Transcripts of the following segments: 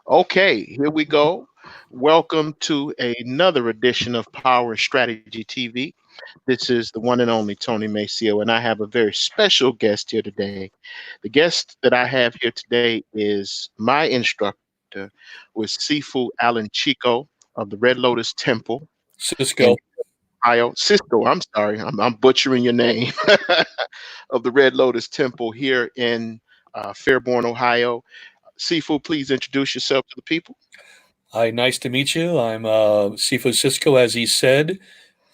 Okay, here we go. Welcome to another edition of Power and Strategy TV. This is the one and only Tony Maceo, and I have a very special guest here today. The guest that I have here today is my instructor with Sifu Alan Chico of the Red Lotus Temple in Cisco. Ohio. Cisco, I'm sorry, I'm butchering your name, of the Red Lotus Temple here in Fairborn, Ohio. Sifu, please introduce yourself to the people. Hi, nice to meet you. I'm Sifu Cisco, as he said,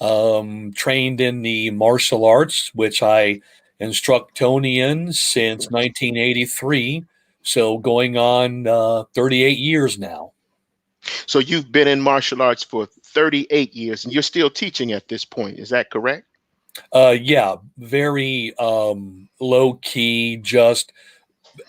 trained in the martial arts, which I instruct Tony in since 1983. So going on 38 years now. So you've been in martial arts for 38 years and you're still teaching at this point. Is that correct? Yeah, very low key, just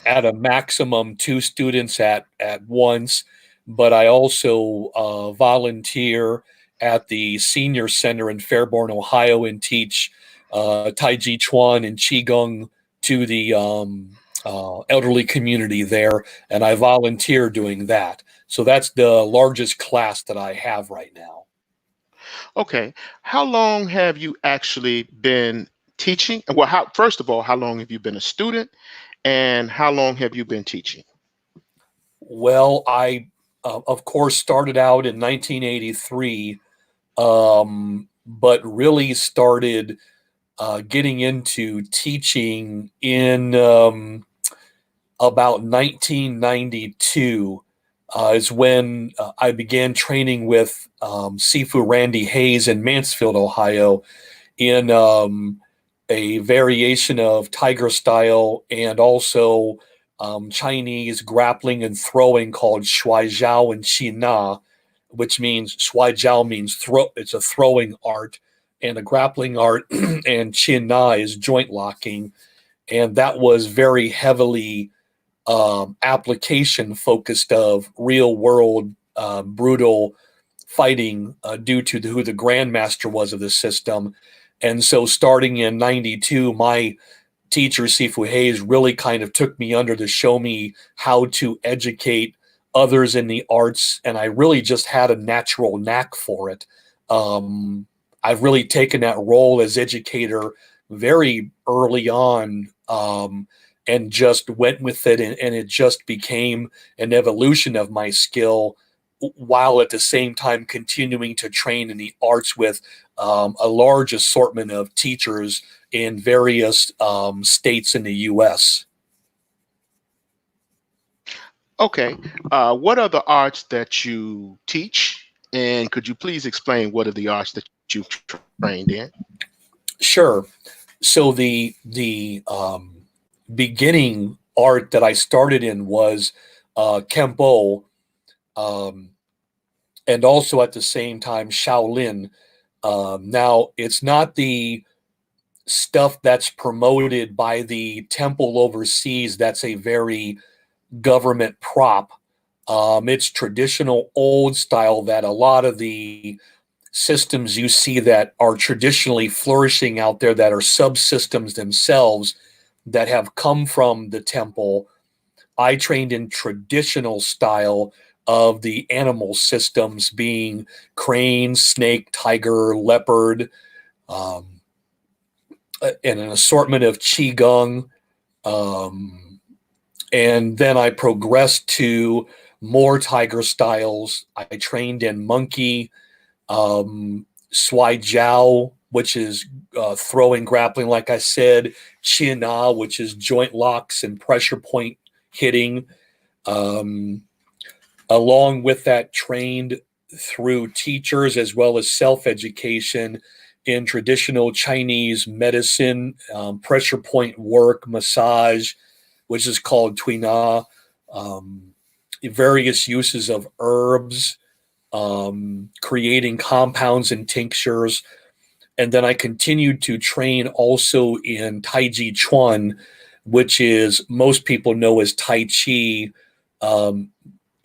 at a maximum two students at once. But I also volunteer at the senior center in Fairborn, Ohio, and teach Tai Chi Chuan and Qigong to the elderly community there, and I volunteer doing that. So that's the largest class that I have right now. Okay. How long have you actually been teaching? Well, first of all, how long have you been a student and how long have you been teaching? Well, I, of course, started out in 1983, but really started getting into teaching in about 1992 is when I began training with Sifu Randy Hayes in Mansfield, Ohio, in a variation of tiger style and also Chinese grappling and throwing called Shuai Jiao and Qi Na, which means Shuai Jiao means throw. It's a throwing art, and a grappling art, and Qi Na is joint locking, and that was very heavily application focused of real world brutal fighting due to who the grandmaster was of the system. And so starting in 92, my teacher, Sifu Hayes, really kind of took me under to show me how to educate others in the arts. And I really just had a natural knack for it. I've really taken that role as educator very early on, and just went with it. And it just became an evolution of my skill while at the same time continuing to train in the arts with a large assortment of teachers in various states in the U.S. Okay. What are the arts that you teach? And could you please explain what are the arts that you've trained in? Sure. So the beginning art that I started in was Kempo, um, and also at the same time Shaolin. Now it's not the stuff that's promoted by the temple overseas. That's a very government prop. It's traditional old style that a lot of the systems you see that are traditionally flourishing out there that are subsystems themselves that have come from the temple. I trained in traditional style of the animal systems being crane, snake, tiger, leopard, um, and an assortment of qigong. Um, and then I progressed to more tiger styles. I trained in monkey, Swai Jiao, which is throwing, grappling, like I said, Qin Na, which is joint locks and pressure point hitting. Um, Along with that, trained through teachers as well as self education in traditional Chinese medicine, pressure point work, massage, which is called Tuina, um, various uses of herbs, creating compounds and tinctures. And then I continued to train also in Tai Chi Chuan, which is most people know as Tai Chi, um,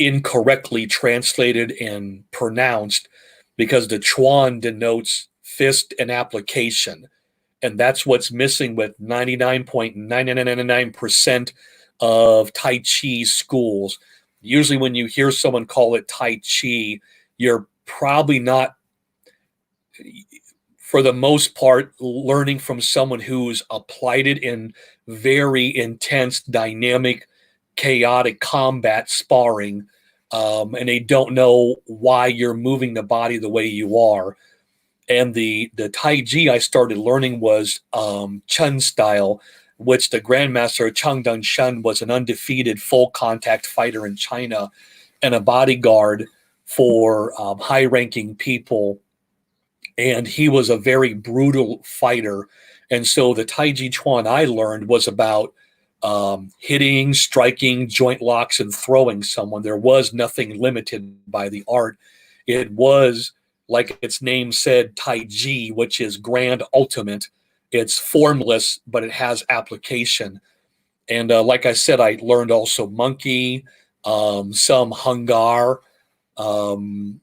incorrectly translated and pronounced because the Chuan denotes fist and application. And that's what's missing with 99.9999% of Tai Chi schools. Usually when you hear someone call it Tai Chi, you're probably not, for the most part, learning from someone who's applied it in very intense, dynamic, chaotic combat sparring, and they don't know why you're moving the body the way you are. And the Tai Chi I started learning was Chun style, which the Grandmaster Chang Dun Shun was an undefeated full contact fighter in China and a bodyguard for high ranking people. And he was a very brutal fighter. And so the Tai Chi Chuan I learned was about hitting, striking, joint locks, and throwing someone. There was nothing limited by the art. It was, like its name said, Tai Chi, which is grand ultimate. It's formless, but it has application. And like I said, I learned also monkey, some hungar, um,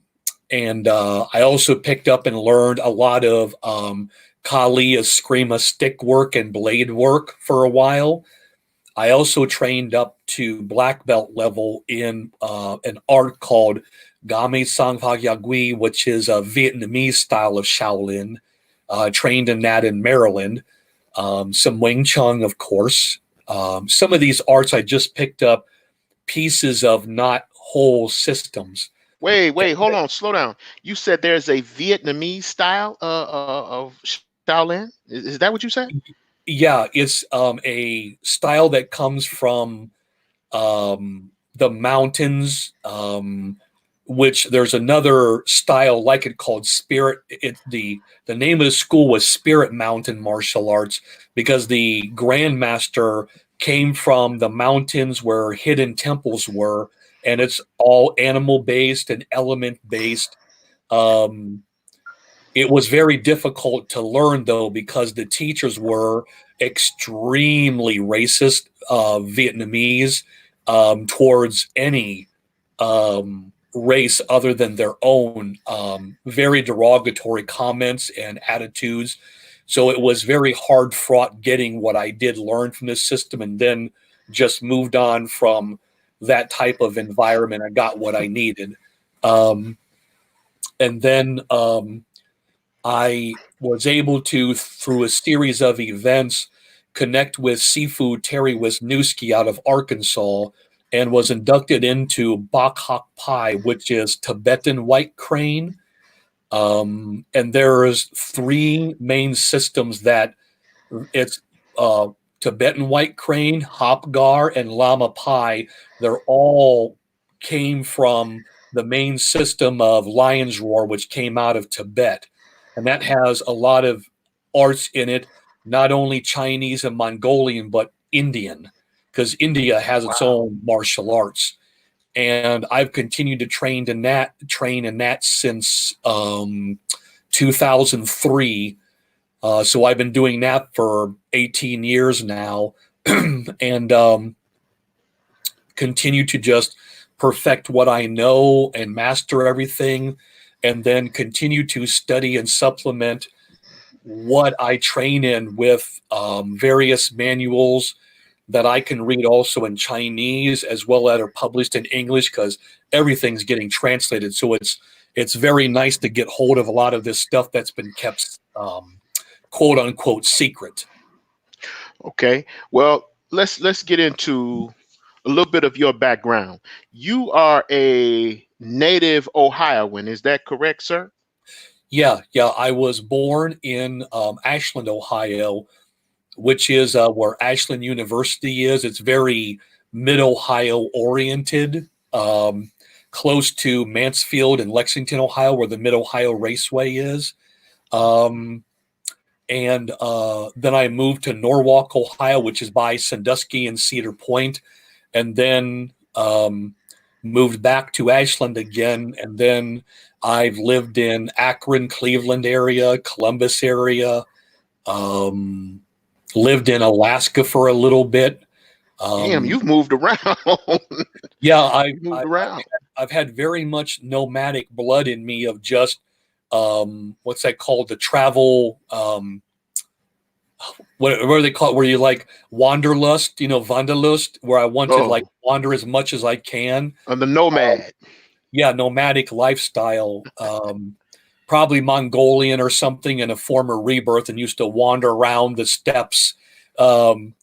and I also picked up and learned a lot of Kali Eskrima stick work and blade work for a while. I also trained up to black belt level in an art called Game Sang Yagui, which is a Vietnamese style of Shaolin. Trained in that in Maryland. Some Wing Chun, of course. Some of these arts I just picked up pieces of, not whole systems. Wait, hold on, slow down. You said there's a Vietnamese style of Shaolin. Is that what you said? Yeah, it's a style that comes from the mountains, which there's another style like it called Spirit. The name of the school was Spirit Mountain Martial Arts because the Grandmaster came from the mountains where hidden temples were, and it's all animal based and element based. Um, it was very difficult to learn though because the teachers were extremely racist, Vietnamese, towards any race other than their own. Very derogatory comments and attitudes. So it was very hard fought getting what I did learn from this system, and then just moved on from that type of environment. I got what I needed. Um, and then I was able to, through a series of events, connect with Sifu Terry Wisniewski out of Arkansas and was inducted into Bak Hak Pai, which is Tibetan white crane. And there's three main systems that it's uh, Tibetan white crane, Hopgar, and Lama Pai. They're all came from the main system of Lion's Roar, which came out of Tibet. And that has a lot of arts in it, not only Chinese and Mongolian, but Indian, because India has its Wow. own martial arts. And I've continued to train in that since 2003. So I've been doing that for 18 years now, and continue to just perfect what I know and master everything, and then continue to study and supplement what I train in with various manuals that I can read also in Chinese as well as are published in English because everything's getting translated. So it's very nice to get hold of a lot of this stuff that's been kept quote unquote secret. Okay. Well, let's get into a little bit of your background. You are a native Ohioan, is that correct, sir? Yeah. I was born in Ashland, Ohio, which is where Ashland University is. It's very mid Ohio oriented, close to Mansfield and Lexington, Ohio, where the Mid Ohio Raceway is. Um, and then I moved to Norwalk, Ohio, which is by Sandusky and Cedar Point, and then moved back to Ashland again, and then I've lived in Akron, Cleveland area, Columbus area, um, lived in Alaska for a little bit. Damn, Um, you've moved around. yeah, You moved around. I've had very much nomadic blood in me of just what's that called, the travel. what do they call it? Where you like wanderlust, wanderlust, where I want to like Oh, wander as much as I can. the Um, nomad. yeah, nomadic lifestyle. Probably Mongolian or something in a former rebirth, and used to wander around the steppes. Um,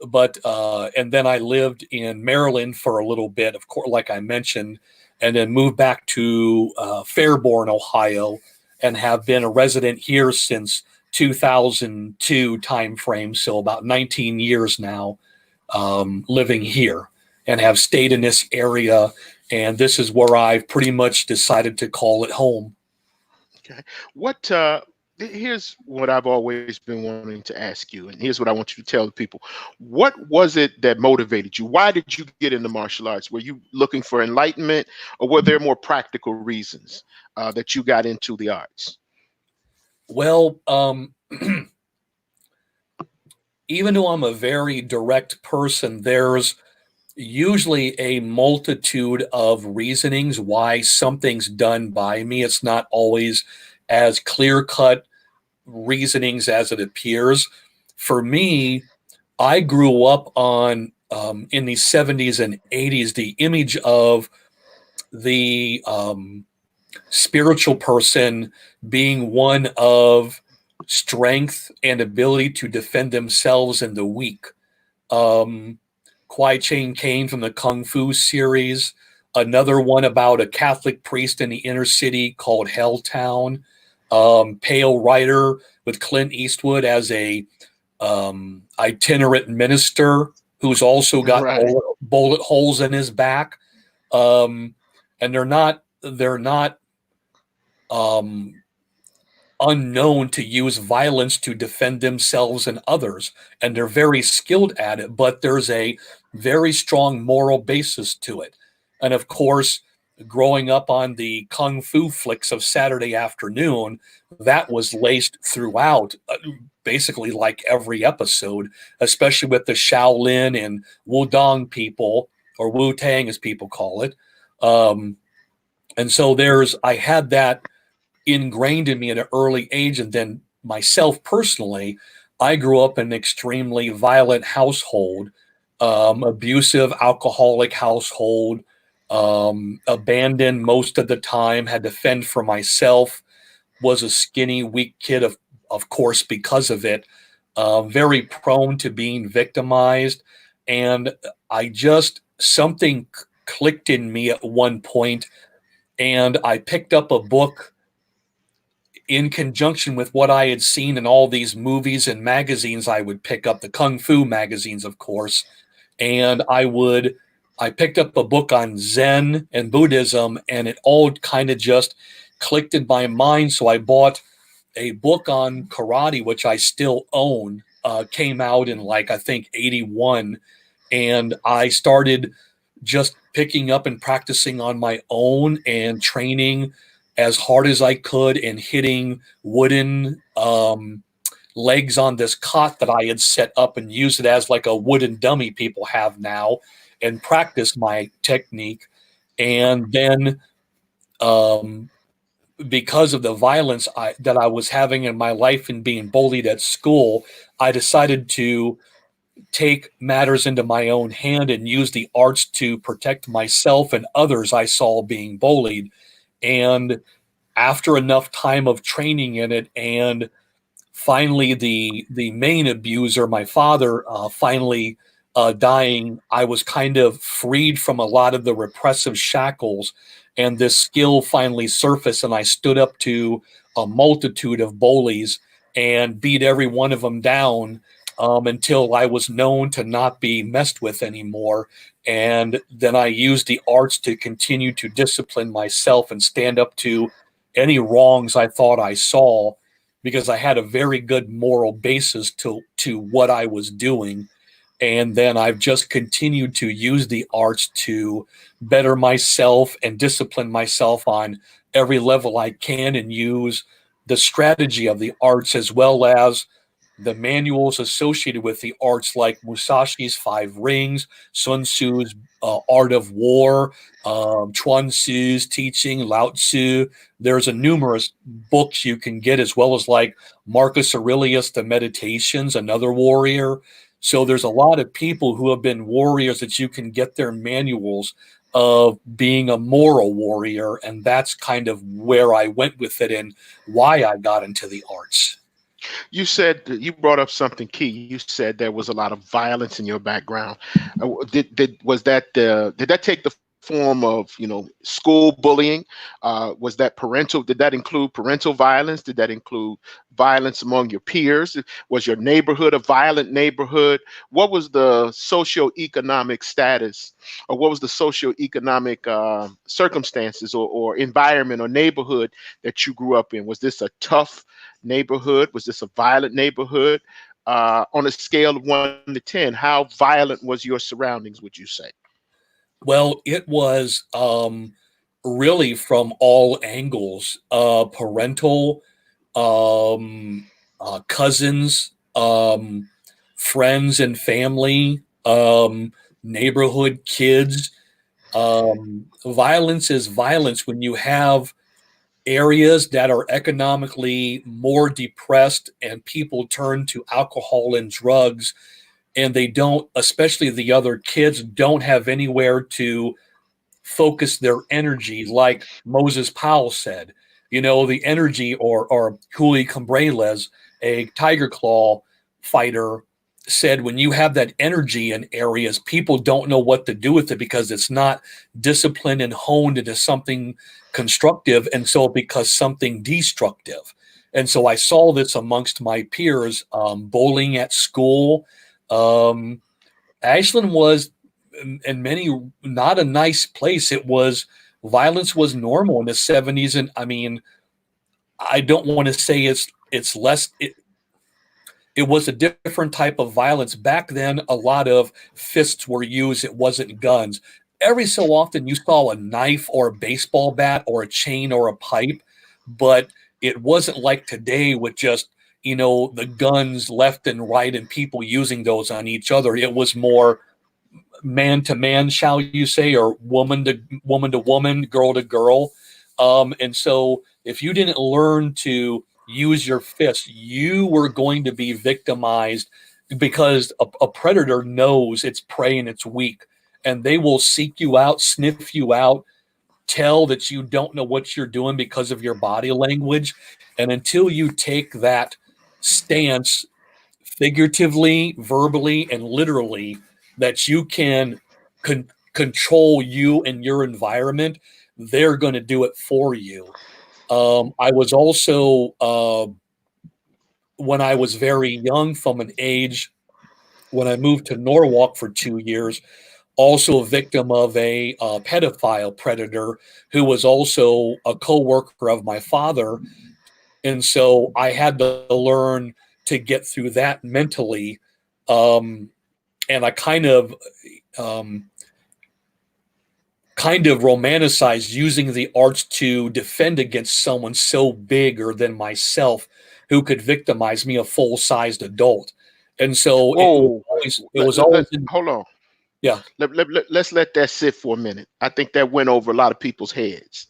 but and then I lived in Maryland for a little bit, of course, like I mentioned, and then moved back to Fairborn, Ohio, and have been a resident here since 2002 timeframe, so about 19 years now, living here, and have stayed in this area. And this is where I've pretty much decided to call it home. Okay. What here's what I've always been wanting to ask you, and here's what I want you to tell the people. What was it that motivated you? Why did you get into martial arts? Were you looking for enlightenment, or were there more practical reasons that you got into the arts? Well, even though I'm a very direct person, there's usually a multitude of reasonings why something's done by me. It's not always as clear cut reasonings as it appears. For me, I grew up on in the 70s and 80s the image of the spiritual person being one of strength and ability to defend themselves in the weak. Um, Kwai Chang Caine from the Kung Fu series, another one about a Catholic priest in the inner city called Helltown, Pale Rider with Clint Eastwood as a itinerant minister who's also got Right. bullet holes in his back, um, and they're not um, unknown to use violence to defend themselves and others, and they're very skilled at it. But there's a very strong moral basis to it, and of course, growing up on the kung fu flicks of Saturday afternoon, that was laced throughout, basically like every episode, especially with the Shaolin and Wudong people, or Wu Tang as people call it. Um, and so I had that ingrained in me at an early age. And then myself personally, I grew up in an extremely violent household, abusive, alcoholic household, abandoned most of the time, had to fend for myself, was a skinny, weak kid, of course, because of it, very prone to being victimized. And something clicked in me at one point, and I picked up a book in conjunction with what I had seen in all these movies and magazines. I would pick up the Kung Fu magazines, of course, and I picked up a book on Zen and Buddhism, and it all kind of just clicked in my mind. So I bought a book on karate, which I still own, came out in like, I think, 81. And I started just picking up and practicing on my own and training as hard as I could and hitting wooden legs on this cot that I had set up and used it as like a wooden dummy people have now, and practice my technique. And then um, because of the violence that I was having in my life and being bullied at school, I decided to take matters into my own hand and use the arts to protect myself and others I saw being bullied. And after enough time of training in it, and finally the main abuser, my father, finally dying, I was kind of freed from a lot of the repressive shackles, and this skill finally surfaced, and I stood up to a multitude of bullies and beat every one of them down, until I was known to not be messed with anymore. And then I used the arts to continue to discipline myself and stand up to any wrongs I thought I saw, because I had a very good moral basis to what I was doing. And then I've just continued to use the arts to better myself and discipline myself on every level I can, and use the strategy of the arts as well as the manuals associated with the arts, like Musashi's Five Rings, Sun Tzu's Art of War, Chuan Tzu's teaching, Lao Tzu. There's a numerous books you can get, as well as like Marcus Aurelius, the Meditations, another warrior. So there's a lot of people who have been warriors that you can get their manuals of being a moral warrior, and that's kind of where I went with it and why I got into the arts. You said you brought up something key. You said there was a lot of violence in your background. Did was that did that take the form of school bullying? Was that parental? Did that include parental violence? Did that include violence among your peers? Was your neighborhood a violent neighborhood? What was the socioeconomic status, or what was the socioeconomic circumstances or environment or neighborhood that you grew up in? Was this a tough neighborhood? Was this a violent neighborhood? On a scale of 1 to 10, how violent was your surroundings, would you say? Well, it was really from all angles, parental, cousins, friends and family, neighborhood kids. Violence is violence when you have areas that are economically more depressed and people turn to alcohol and drugs, and they don't, especially the other kids, don't have anywhere to focus their energy, like Moses Powell said. The energy, or Julio Cambreles, a Tiger Claw fighter, said when you have that energy in areas, people don't know what to do with it because it's not disciplined and honed into something constructive, and so it becomes something destructive. And so I saw this amongst my peers, bullying at school. Um, Ashland was, in many, not a nice place. It was, violence was normal in the 70s, and I mean, I don't want to say it's less. It was a different type of violence back then. A lot of fists were used. It wasn't guns. Every so often, you saw a knife or a baseball bat or a chain or a pipe, but it wasn't like today with just the guns left and right and people using those on each other. It was more man to man, shall you say, or woman to woman, girl to girl. And so if you didn't learn to use your fists, you were going to be victimized, because a predator knows its prey and it's weak, and they will seek you out, sniff you out, tell that you don't know what you're doing because of your body language. And until you take that stance, figuratively, verbally, and literally, that you can control you and your environment, they're going to do it for you. I was also, when I was very young, from an age when I moved to Norwalk for 2 years, also a victim of a pedophile predator who was also a co-worker of my father. And so I had to learn to get through that mentally. Um, and I um, kind of romanticized using the arts to defend against someone so bigger than myself who could victimize me, a full-sized adult. And so Whoa. it was always Hold on. yeah. Let's let that sit for a minute. I think that went over a lot of people's heads.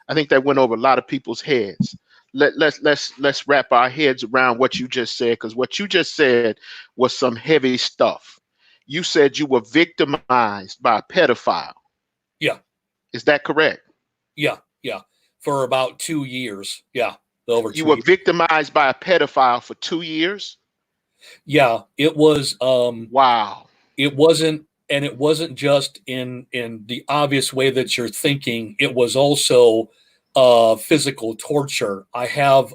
I think that went over a lot of people's heads. Let's wrap our heads around what you just said, because what you just said was some heavy stuff. You said you were victimized by a pedophile. Yeah. Is that correct? Yeah. Yeah. For about 2 years. Yeah. Over You two were years. victimized by a pedophile for 2 years? Yeah. It was, Wow. it wasn't, and it wasn't just in the obvious way that you're thinking. It was also physical torture. I have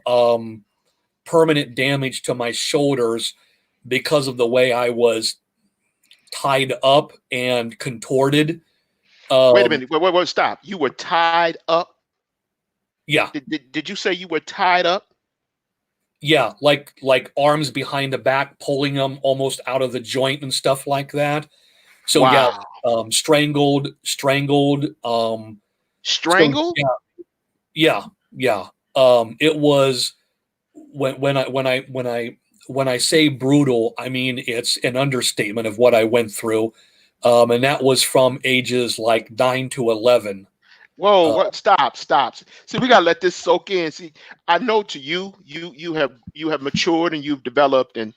permanent damage to my shoulders because of the way I was tied up and contorted. Wait a Um, minute. Wait, stop. You were tied up? yeah, Did you say you were tied up? yeah, like arms behind the back, pulling them almost out of the joint and stuff like that. So yeah, Wow. strangled. So Strangled? yeah, yeah. It was when I when I say brutal, I mean it's an understatement of what I went through. And that was from ages like 9 to 11. Whoa, Uh, what? Stop, stop. See, we gotta let this soak in. See, I know to you have matured and you've developed and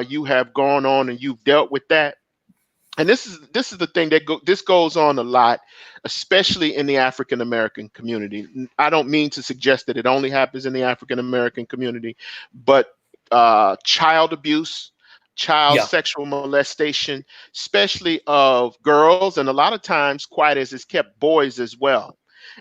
you have gone on and you've dealt with that. And this is the thing this goes on a lot, especially in the African American community. I don't mean to suggest that it only happens in the African American community, but child abuse, child yeah, sexual molestation, especially of girls, and a lot of times, quiet as it's kept, boys as well.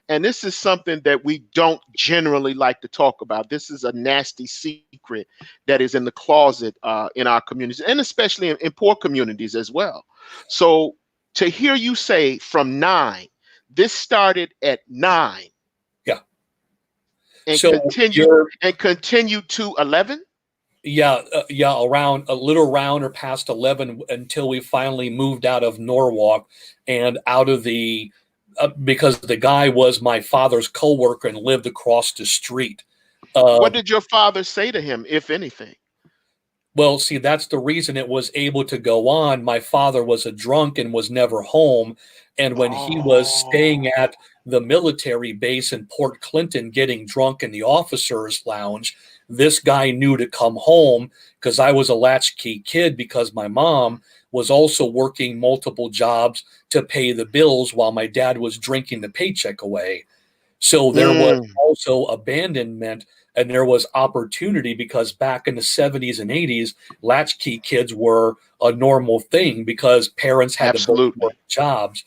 And this is something that we don't generally like to talk about. This is a nasty secret that is in the closet in our communities, and especially in poor communities as well. So to hear you say from 9, this started at 9 yeah. and So continued you're and continued to 11. yeah, yeah, around a little round or past 11 until we finally moved out of Norwalk and out of the because the guy was my father's coworker and lived across the street. What Um, did your father say to him, if anything? Well, see, that's the reason it was able to go on. My father was a drunk and was never home. And when he was staying Oh. at the military base in Port Clinton getting drunk in the officers' lounge, this guy knew to come home because I was a latchkey kid because my mom was also working multiple jobs to pay the bills while my dad was drinking the paycheck away. So there was Mm, also abandonment and there was opportunity because back in the 70s and 80s, latchkey kids were a normal thing because parents had to both work absolutely. jobs.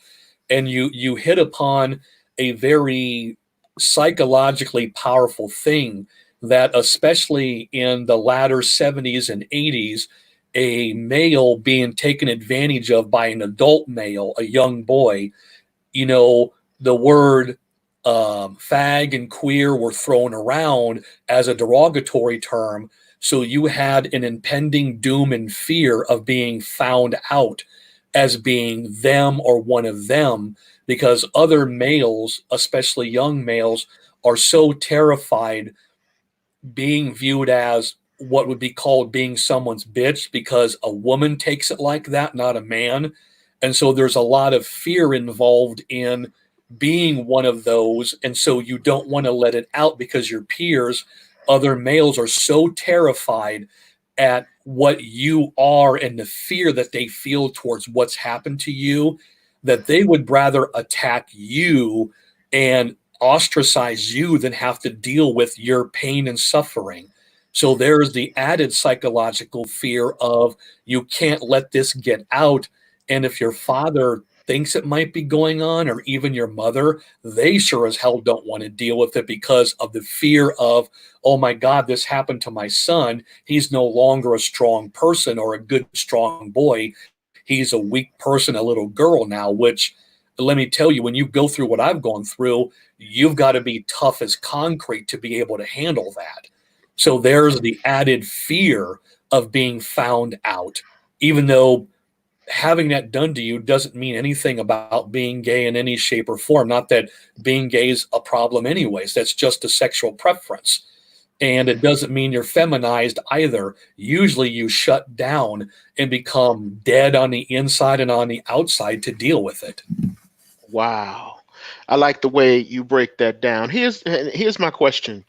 And you hit upon a very psychologically powerful thing that especially in the latter 70s and 80s, a male being taken advantage of by an adult male, a young boy, you know, the word fag and queer were thrown around as a derogatory term. So you had an impending doom and fear of being found out as being them or one of them because other males, especially young males, are so terrified being viewed as what would be called being someone's bitch because a woman takes it like that, not a man. And so there's a lot of fear involved in being one of those. And so you don't want to let it out because your peers, other males, are so terrified at what you are and the fear that they feel towards what's happened to you that they would rather attack you and ostracize you than have to deal with your pain and suffering. So there's the added psychological fear of you can't let this get out. And if your father thinks it might be going on, or even your mother, they sure as hell don't want to deal with it because of the fear of, oh my God, this happened to my son. He's no longer a strong person or a good, strong boy. He's a weak person, a little girl now, which let me tell you, when you go through what I've gone through, you've got to be tough as concrete to be able to handle that. So there's the added fear of being found out, even though having that done to you doesn't mean anything about being gay in any shape or form. Not that being gay is a problem, anyways. That's just a sexual preference. And it doesn't mean you're feminized either. Usually you shut down and become dead on the inside and on the outside to deal with it. Wow. I like the way you break that down. Here's my question.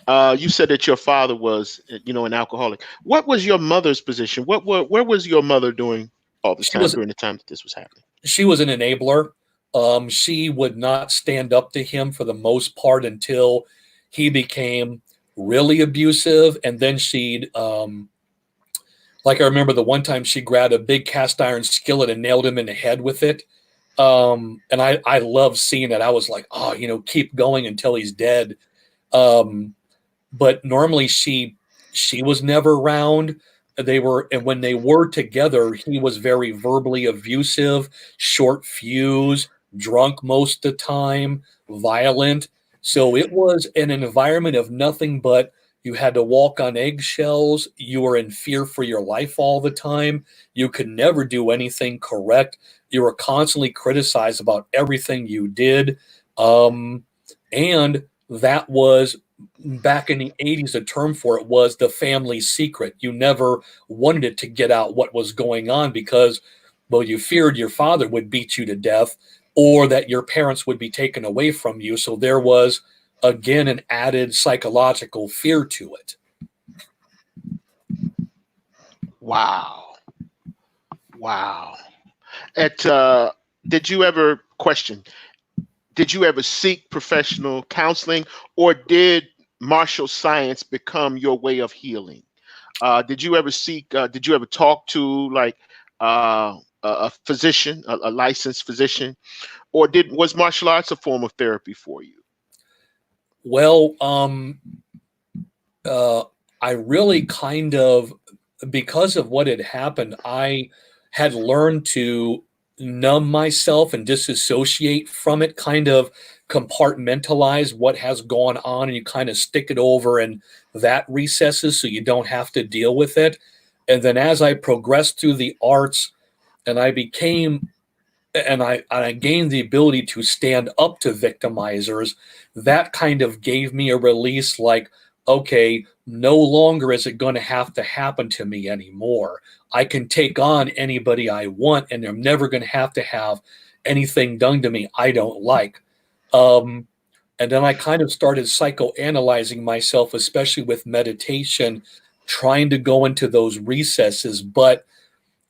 You said that your father was, an alcoholic. What was your mother's position? Where was your mother doing all this She time was during the time that this was happening? she was an enabler. She would not stand up to him for the most part until he became really abusive, and then she'd like I remember the one time she grabbed a big cast iron skillet and nailed him in the head with it. And I love seeing it. I was like, oh, keep going until he's dead. Um, but normally she was never around. They were, and when they were together, he was very verbally abusive, short fuse, drunk most of the time, violent. So it was an environment of nothing but you had to walk on eggshells. You were in fear for your life all the time. You could never do anything correct. You were constantly criticized about everything you did. And that was back in the 80s, the term for it was the family secret. You never wanted it to get out what was going on because, well, you feared your father would beat you to death or that your parents would be taken away from you. So there was, again, an added psychological fear to it. Wow. Wow. At did you ever question? Did you ever seek professional counseling, or did martial science become your way of healing? Did you ever seek? Did you ever talk to like a physician, a licensed physician, or did was martial arts a form of therapy for you? Well, uh, I really kind of, because of what had happened, I had learned to numb myself and disassociate from it, kind of compartmentalize what has gone on, and you kind of stick it over and that recesses so you don't have to deal with it. And then as I progressed through the arts and I became and I gained the ability to stand up to victimizers, that kind of gave me a release like, okay, no longer is it going to have to happen to me anymore. I can take on anybody I want, and I'm never going to have anything done to me I don't like. Um, and then I kind of started psychoanalyzing myself, especially with meditation, trying to go into those recesses. But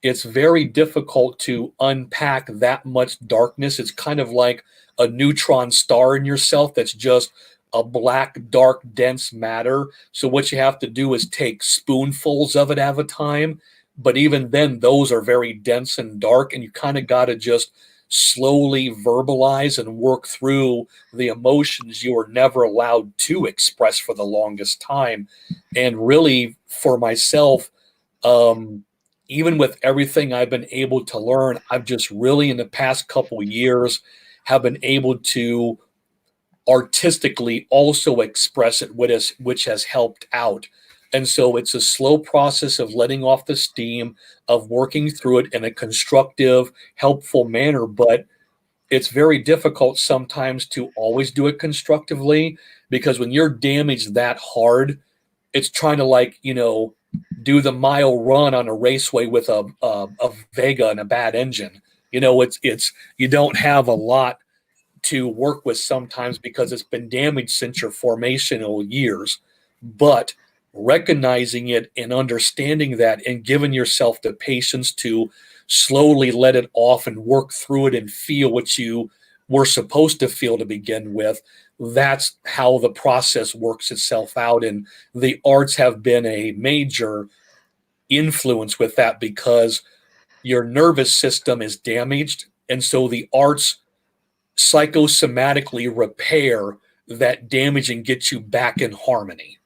it's very difficult to unpack that much darkness. It's kind of like a neutron star in yourself that's just a black, dark, dense matter. So what you have to do is take spoonfuls of it at a time. But even then, those are very dense and dark, and you kind of got to just slowly verbalize and work through the emotions you were never allowed to express for the longest time. And really, for myself, um, even with everything I've been able to learn, I've just really in the past couple years have been able to artistically also express it, which has helped out. And so it's a slow process of letting off the steam, of working through it in a constructive, helpful manner. But it's very difficult sometimes to always do it constructively because when you're damaged that hard, it's trying to like do the mile run on a raceway with a Vega and a bad engine. It's you don't have a lot to work with sometimes because it's been damaged since your formational years. But recognizing it and understanding that and giving yourself the patience to slowly let it off and work through it and feel what you were supposed to feel to begin with, that's how the process works itself out. And the arts have been a major influence with that because your nervous system is damaged. And so the arts psychosomatically repair that damage and get you back in harmony.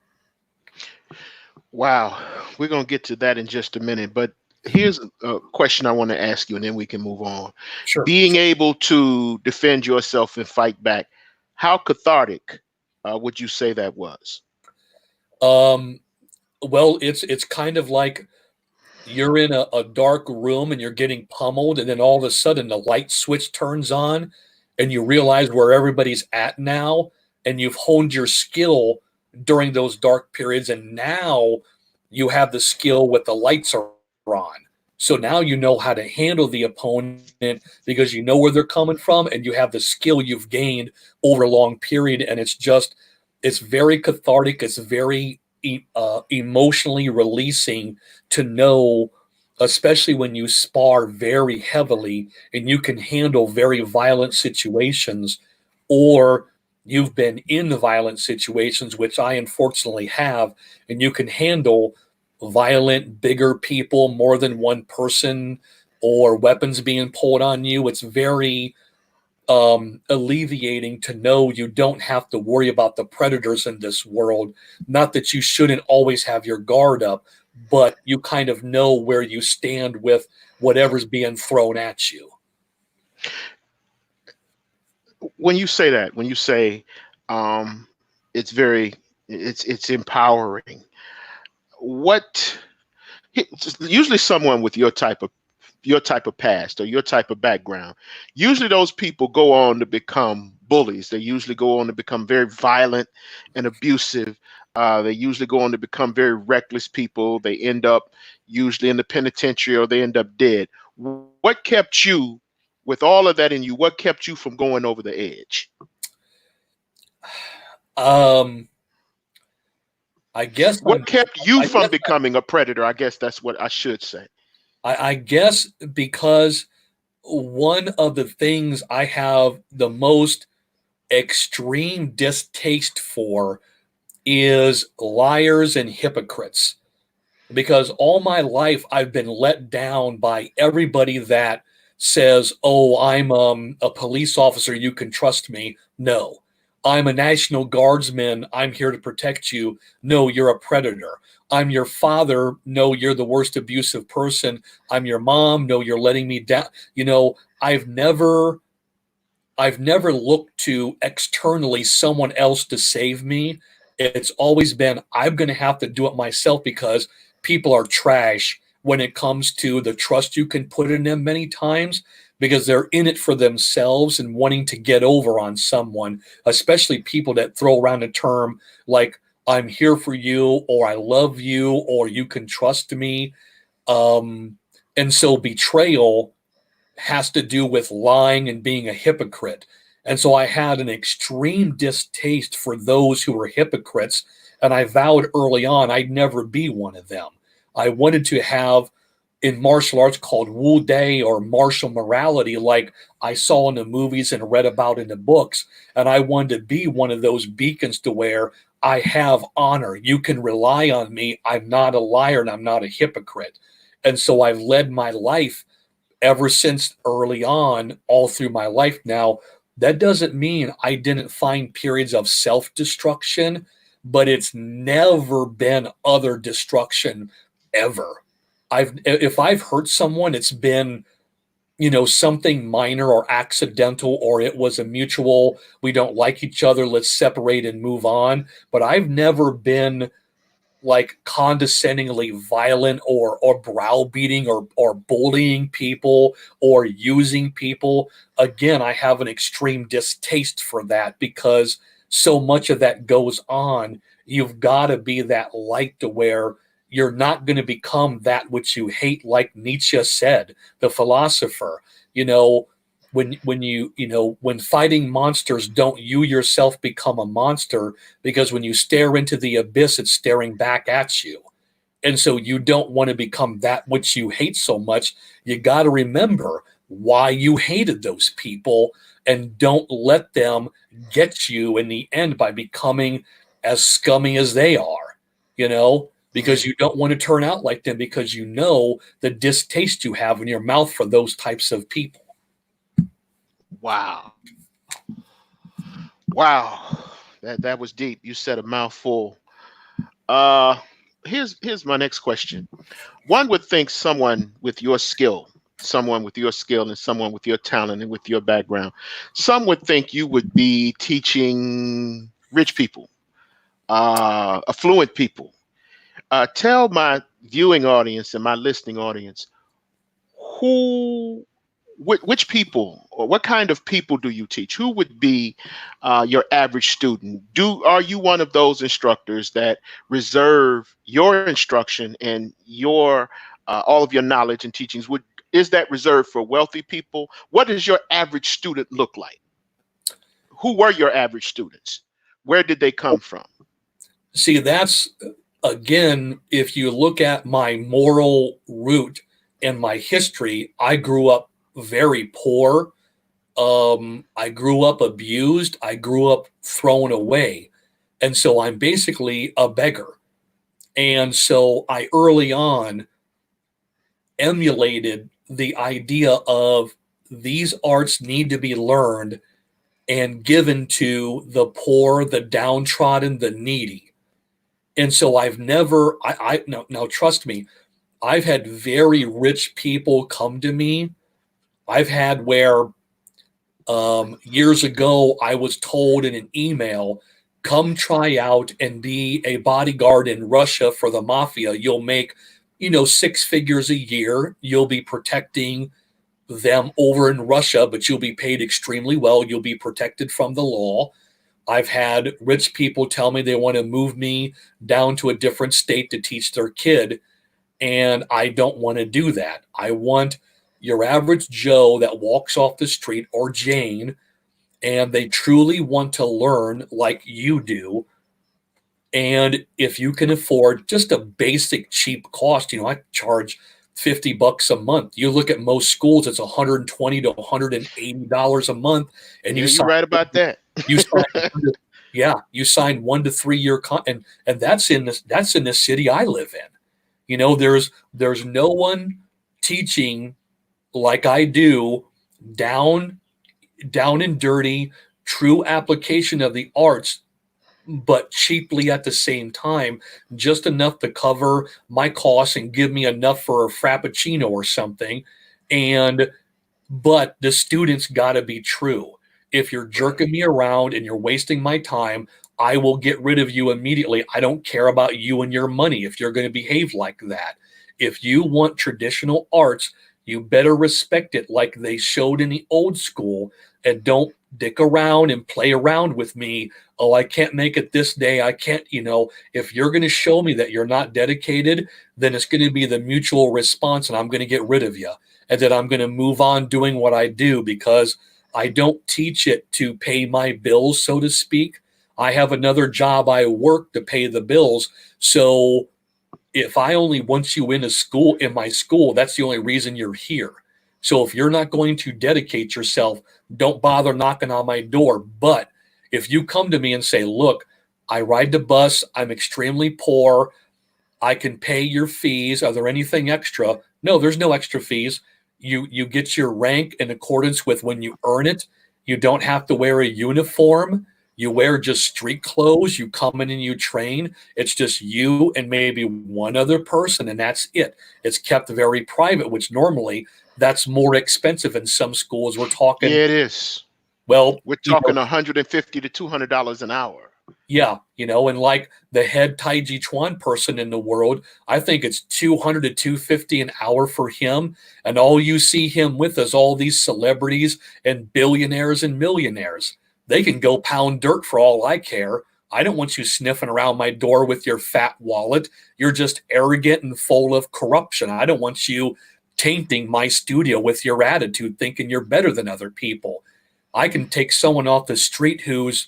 Wow, we're gonna get to that in just a minute, but here's a question I want to ask you, and then we can move on. Sure. Being able to defend yourself and fight back, how cathartic would you say that was? Um, well, it's kind of like you're in a dark room and you're getting pummeled, and then all of a sudden the light switch turns on, and you realize where everybody's at now, and you've honed your skill during those dark periods, and now you have the skill with the lights are on. So now you know how to handle the opponent because you know where they're coming from, and you have the skill you've gained over a long period, and it's very cathartic. It's very emotionally releasing to know, especially when you spar very heavily and you can handle very violent situations, or you've been in violent situations, which I unfortunately have, and you can handle violent, bigger people, more than one person, or weapons being pulled on you. It's very alleviating to know you don't have to worry about the predators in this world. Not that you shouldn't always have your guard up, but you kind of know where you stand with whatever's being thrown at you. When you say that, when you say um, it's very, it's empowering. What usually someone with your type of past or your type of background, usually those people go on to become bullies. They usually go on to become very violent and abusive. They usually go on to become very reckless people. They end up usually in the penitentiary or they end up dead. What kept you, with all of that in you, what kept you from going over the edge? Um, I guess What kept you I from guess becoming a predator? I guess that's what I should say. I guess because one of the things I have the most extreme distaste for is liars and hypocrites. Because all my life I've been let down by everybody that says, "Oh, I'm a police officer, you can trust me." No. I'm a National Guardsman, I'm here to protect you. No, you're a predator. I'm your father. No, you're the worst abusive person. I'm your mom. No, you're letting me down. You know, I've never looked to externally someone else to save me. It's always been, I'm going to have to do it myself because people are trash when it comes to the trust you can put in them many times, because they're in it for themselves and wanting to get over on someone, especially people that throw around a term like, "I'm here for you," or "I love you," or "you can trust me." Um, and so betrayal has to do with lying and being a hypocrite. And so I had an extreme distaste for those who were hypocrites. And I vowed early on I'd never be one of them. I wanted to have, in martial arts called Wu Dai or martial morality, like I saw in the movies and read about in the books. And I wanted to be one of those beacons to where I have honor. You can rely on me. I'm not a liar and I'm not a hypocrite. And so I've led my life ever since early on, all through my life now. That doesn't mean I didn't find periods of self destruction, but it's never been other destruction ever. If I've hurt someone, it's been, something minor or accidental, or it was a mutual, we don't like each other, let's separate and move on. But I've never been like condescendingly violent or browbeating or bullying people or using people. Again, I have an extreme distaste for that because so much of that goes on. You've got to be that light to where you're not going to become that which you hate, like Nietzsche said, the philosopher. You know, when fighting monsters, don't you yourself become a monster, because when you stare into the abyss, it's staring back at you. And so you don't want to become that which you hate so much. You got to remember why you hated those people and don't let them get you in the end by becoming as scummy as they are, because you don't want to turn out like them, because you know the distaste you have in your mouth for those types of people. Wow. Wow. That was deep. You said a mouthful. Uh here's my next question. One would think someone with your skill and someone with your talent and with your background, some would think you would be teaching rich people, affluent people. Tell my viewing audience and my listening audience who which people or what kind of people do you teach? Who would be your average student? Are you one of those instructors that reserve your instruction and your all of your knowledge and teachings? Is that reserved for wealthy people? What does your average student look like? Who were your average students? Where did they come from? See, that's, again, if you look at my moral root and my history, I grew up very poor. I grew up abused. I grew up thrown away. And so I'm basically a beggar. And so I early on emulated the idea of these arts need to be learned and given to the poor, the downtrodden, the needy. And so I've never, I now trust me, I've had very rich people come to me. I've had where years ago I was told in an email, come try out and be a bodyguard in Russia for the mafia. You'll make, 6 figures a year. You'll be protecting them over in Russia, but you'll be paid extremely well. You'll be protected from the law. I've had rich people tell me they want to move me down to a different state to teach their kid, and I don't want to do that. I want your average Joe that walks off the street, or Jane, and they truly want to learn like you do. And if you can afford just a basic cheap cost, I charge $50 a month. You look at most schools, it's $120 to $180 a month, and Yeah, you're right about that. you sign you sign 1 to 3 year and that's in the city I live in. There's no one teaching like I do, down and dirty, true application of the arts, but cheaply at the same time, just enough to cover my costs and give me enough for a frappuccino or something. But the students got to be true. If you're jerking me around and you're wasting my time, I will get rid of you immediately. I don't care about you and your money if you're going to behave like that. If you want traditional arts, you better respect it like they showed in the old school, and don't dick around and play around with me. Oh, I can't make it this day. I can't, if you're going to show me that you're not dedicated, then it's going to be the mutual response, and I'm going to get rid of you. And then I'm going to move on doing what I do, because I don't teach it to pay my bills, so to speak. I have another job I work to pay the bills. So if I only want you in my school, that's the only reason you're here. So if you're not going to dedicate yourself, don't bother knocking on my door. But if you come to me and say, look, I ride the bus, I'm extremely poor, I can pay your fees, are there anything extra? No, there's no extra fees. You get your rank in accordance with when you earn it. You don't have to wear a uniform. You wear just street clothes. You come in and you train. It's just you and maybe one other person, and that's it. It's kept very private, which normally that's more expensive in some schools. We're talking, Yeah, it is. well, We're talking $150 to $200 an hour. yeah, and like the head Tai Chi Chuan person in the world, I think it's 200 to 250 an hour for him. And all you see him with is all these celebrities and billionaires and millionaires. They can go pound dirt for all I care. I don't want you sniffing around my door with your fat wallet. You're just arrogant and full of corruption. I don't want you tainting my studio with your attitude, thinking you're better than other people. I can take someone off the street who's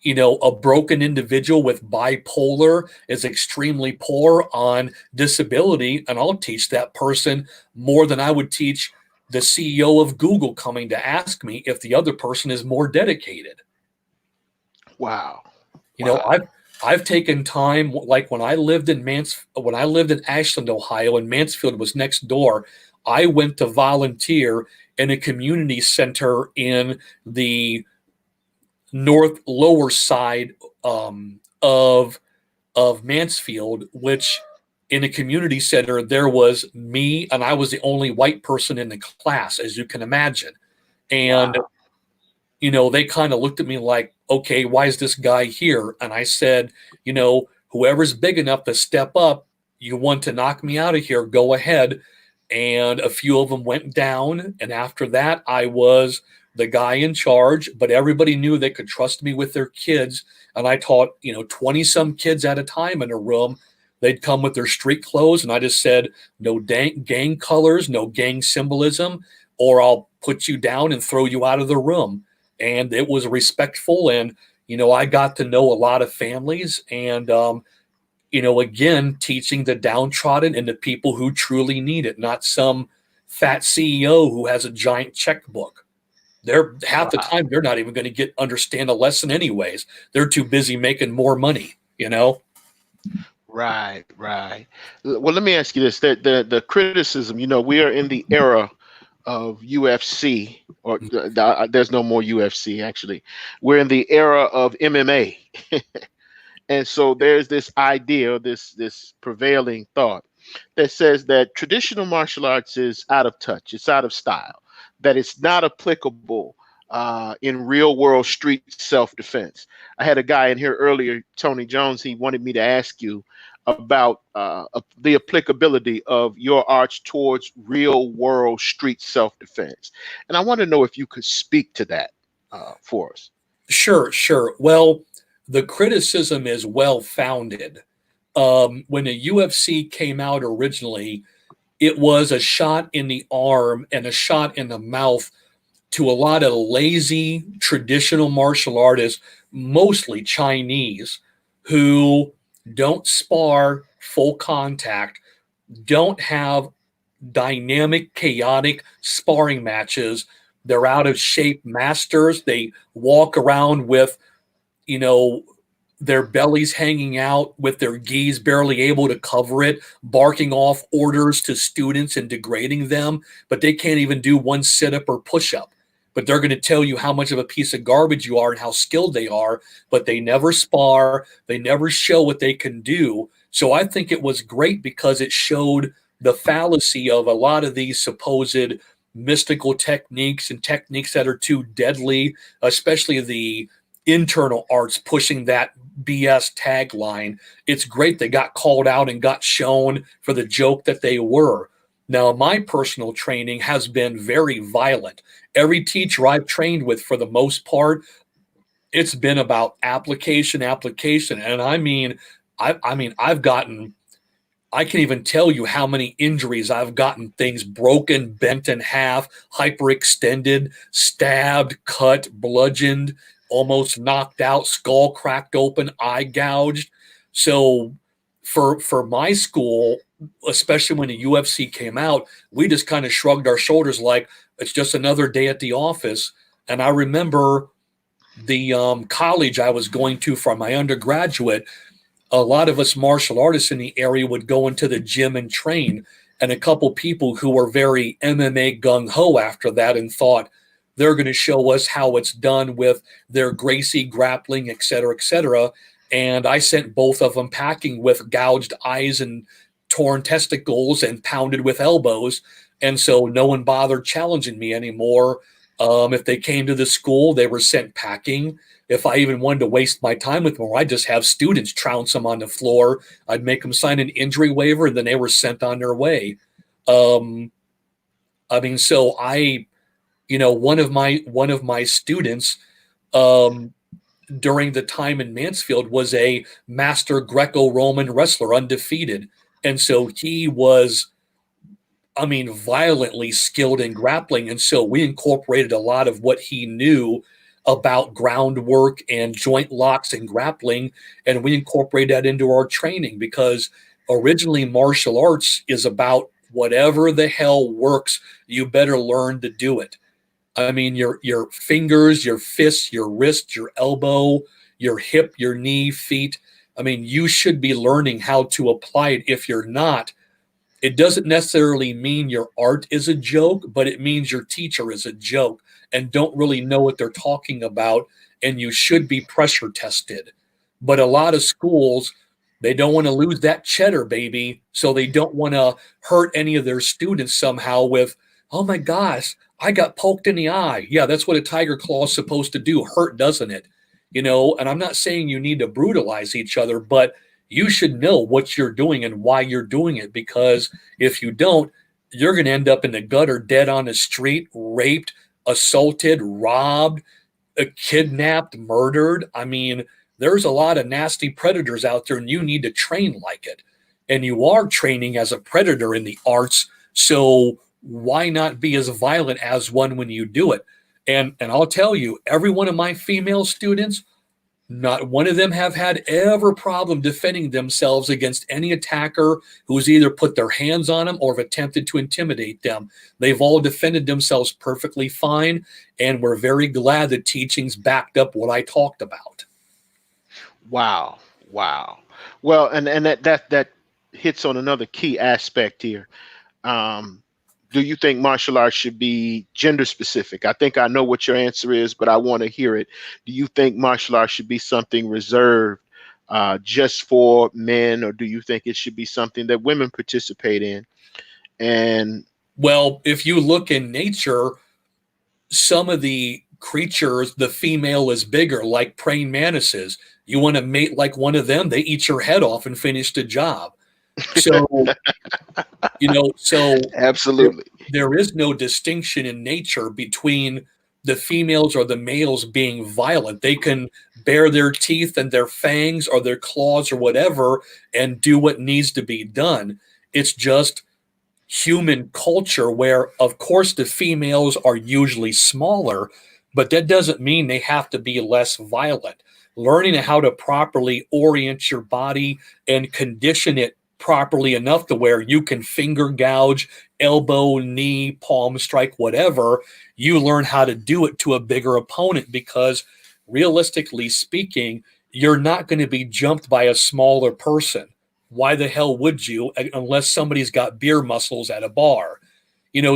a broken individual with bipolar, is extremely poor on disability, and I'll teach that person more than I would teach the CEO of Google coming to ask me if the other person is more dedicated. Wow. I've taken time, like when I lived in Ashland, Ohio, and Mansfield was next door. I went to volunteer in a community center in the north lower side of Mansfield, which in a community center there was me, and I was the only white person in the class, as you can imagine. And wow. They kind of looked at me like, okay, why is this guy here? And I said, whoever's big enough to step up, you want to knock me out of here, go ahead. And a few of them went down, and after that I was the guy in charge, but everybody knew they could trust me with their kids. And I taught, 20 some kids at a time in a room. They'd come with their street clothes, and I just said, no gang colors, no gang symbolism, or I'll put you down and throw you out of the room. And it was respectful. And, I got to know a lot of families, and, again, teaching the downtrodden and the people who truly need it, not some fat CEO who has a giant checkbook. They're half the time they're not even going to understand a lesson anyways. They're too busy making more money, Right. Well, let me ask you this: the criticism. We are in the era of UFC, or there's no more UFC. Actually, we're in the era of MMA, and so there's this idea, this prevailing thought that says that traditional martial arts is out of touch, it's out of style, that it's not applicable in real world street self-defense. I had a guy in here earlier, Tony Jones. He wanted me to ask you, about the applicability of your arts towards real world street self defense. And I want to know if you could speak to that for us. Sure, sure. Well, the criticism is well founded. When the UFC came out originally, it was a shot in the arm and a shot in the mouth to a lot of lazy traditional martial artists, mostly Chinese, who don't spar full contact, don't have dynamic, chaotic sparring matches. They're out of shape masters. They walk around with, you know, their bellies hanging out with their gis barely able to cover it, barking off orders to students and degrading them, but they can't even do one sit up or push up. But they're going to tell you how much of a piece of garbage you are and how skilled they are, but they never spar, they never show what they can do. So I think it was great because it showed the fallacy of a lot of these supposed mystical techniques and techniques that are too deadly, especially the internal arts pushing that BS tagline. It's great they got called out and got shown for the joke that they were. Now, my personal training has been very violent. Every teacher I've trained with, for the most part, it's been about application, application. And I've gotten, I can even tell you how many injuries I've gotten, things broken, bent in half, hyperextended, stabbed, cut, bludgeoned, almost knocked out, skull cracked open, eye gouged. So for my school, especially when the UFC came out, we just kind of shrugged our shoulders like it's just another day at the office. And I remember the college I was going to for my undergraduate, a lot of us martial artists in the area would go into the gym and train. And a couple people who were very MMA gung ho after that and thought they're going to show us how it's done with their Gracie grappling, et cetera, et cetera. And I sent both of them packing with gouged eyes and torn testicles and pounded with elbows. And so no one bothered challenging me anymore. If they came to the school, they were sent packing. If I even wanted to waste my time with them, I'd just have students trounce them on the floor. I'd make them sign an injury waiver, and then they were sent on their way. Um, so one of my students um, during the time in Mansfield was a master Greco-Roman wrestler, undefeated, and so he was, violently skilled in grappling. And so we incorporated a lot of what he knew about groundwork and joint locks and grappling, and we incorporate that into our training because originally martial arts is about whatever the hell works, you better learn to do it. Your fingers, your fists, your wrist, your elbow, your hip, your knee, feet. You should be learning how to apply it. If you're not, it doesn't necessarily mean your art is a joke, but it means your teacher is a joke and don't really know what they're talking about, and you should be pressure tested. But a lot of schools, they don't want to lose that cheddar, baby, so they don't want to hurt any of their students somehow with, oh my gosh, I got poked in the eye. Yeah, that's what a tiger claw is supposed to do. Hurt, doesn't it? And I'm not saying you need to brutalize each other, but you should know what you're doing and why you're doing it, because if you don't, you're going to end up in the gutter, dead on the street, raped, assaulted, robbed, kidnapped, murdered. There's a lot of nasty predators out there, and you need to train like it. And you are training as a predator in the arts, so why not be as violent as one when you do it? And I'll tell you, every one of my female students, not one of them have had ever problem defending themselves against any attacker who's either put their hands on them or have attempted to intimidate them. They've all defended themselves perfectly fine, and we're very glad the teachings backed up what I talked about. Wow, wow. Well, and that hits on another key aspect here. Um, do you think martial arts should be gender specific? I think I know what your answer is, but I want to hear it. Do you think martial arts should be something reserved just for men, or do you think it should be something that women participate in? And Well, if you look in nature, some of the creatures, the female is bigger, like praying mantises. You want to mate like one of them, they eat your head off and finish the job. So, so there, Absolutely. there is no distinction in nature between the females or the males being violent. They can bare their teeth and their fangs or their claws or whatever and do what needs to be done. It's just human culture where, of course, the females are usually smaller, but that doesn't mean they have to be less violent. Learning how to properly orient your body and condition it properly enough to where you can finger gouge, elbow, knee, palm strike, whatever, you learn how to do it to a bigger opponent because realistically speaking, you're not going to be jumped by a smaller person. Why the hell would you, unless somebody's got beer muscles at a bar?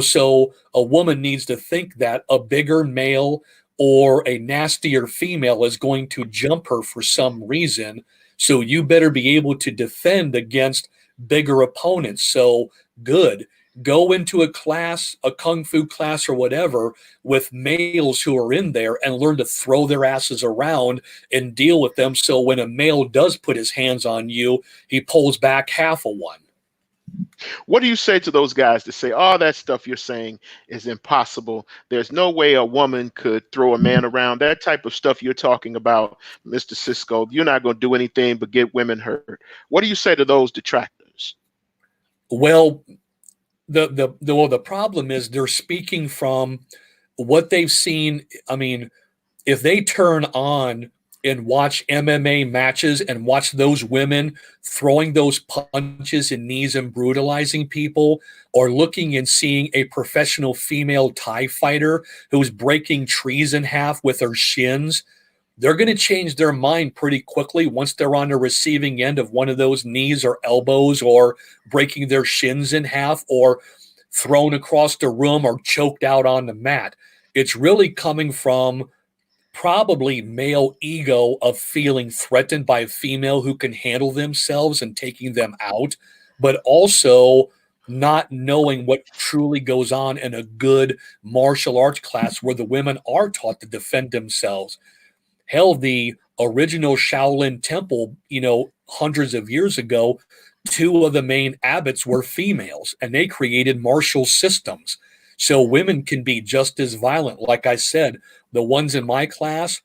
So a woman needs to think that a bigger male or a nastier female is going to jump her for some reason. So you better be able to defend against bigger opponents. So good. Go into a class, a kung fu class or whatever, with males who are in there and learn to throw their asses around and deal with them. So when a male does put his hands on you, he pulls back half a one. What do you say to those guys that say, "Oh, that stuff you're saying is impossible. There's no way a woman could throw a man around"? That type of stuff you're talking about, Mr. Cisco, you're not going to do anything but get women hurt. What do you say to those detractors? Well, the problem is they're speaking from what they've seen. I mean, if they turn on and watch MMA matches and watch those women throwing those punches and knees and brutalizing people, or looking and seeing a professional female Thai fighter who's breaking trees in half with her shins, they're going to change their mind pretty quickly once they're on the receiving end of one of those knees or elbows or breaking their shins in half or thrown across the room or choked out on the mat. It's really coming from probably male ego of feeling threatened by a female who can handle themselves and taking them out, but also not knowing what truly goes on in a good martial arts class where the women are taught to defend themselves. Hell, the original Shaolin Temple, hundreds of years ago, two of the main abbots were females and they created martial systems. So women can be just as violent. Like I said, the ones in my class,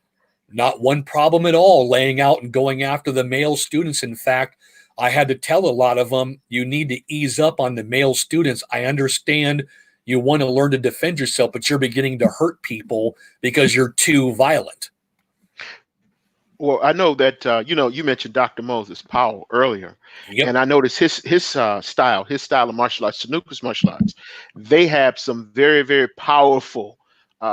not one problem at all laying out and going after the male students. In fact, I had to tell a lot of them, you need to ease up on the male students. I understand you want to learn to defend yourself, but you're beginning to hurt people because you're too violent. Well, I know that you mentioned Dr. Moses Powell earlier, Yep. and I noticed his style of martial arts, Sanuka's martial arts. They have some very, very powerful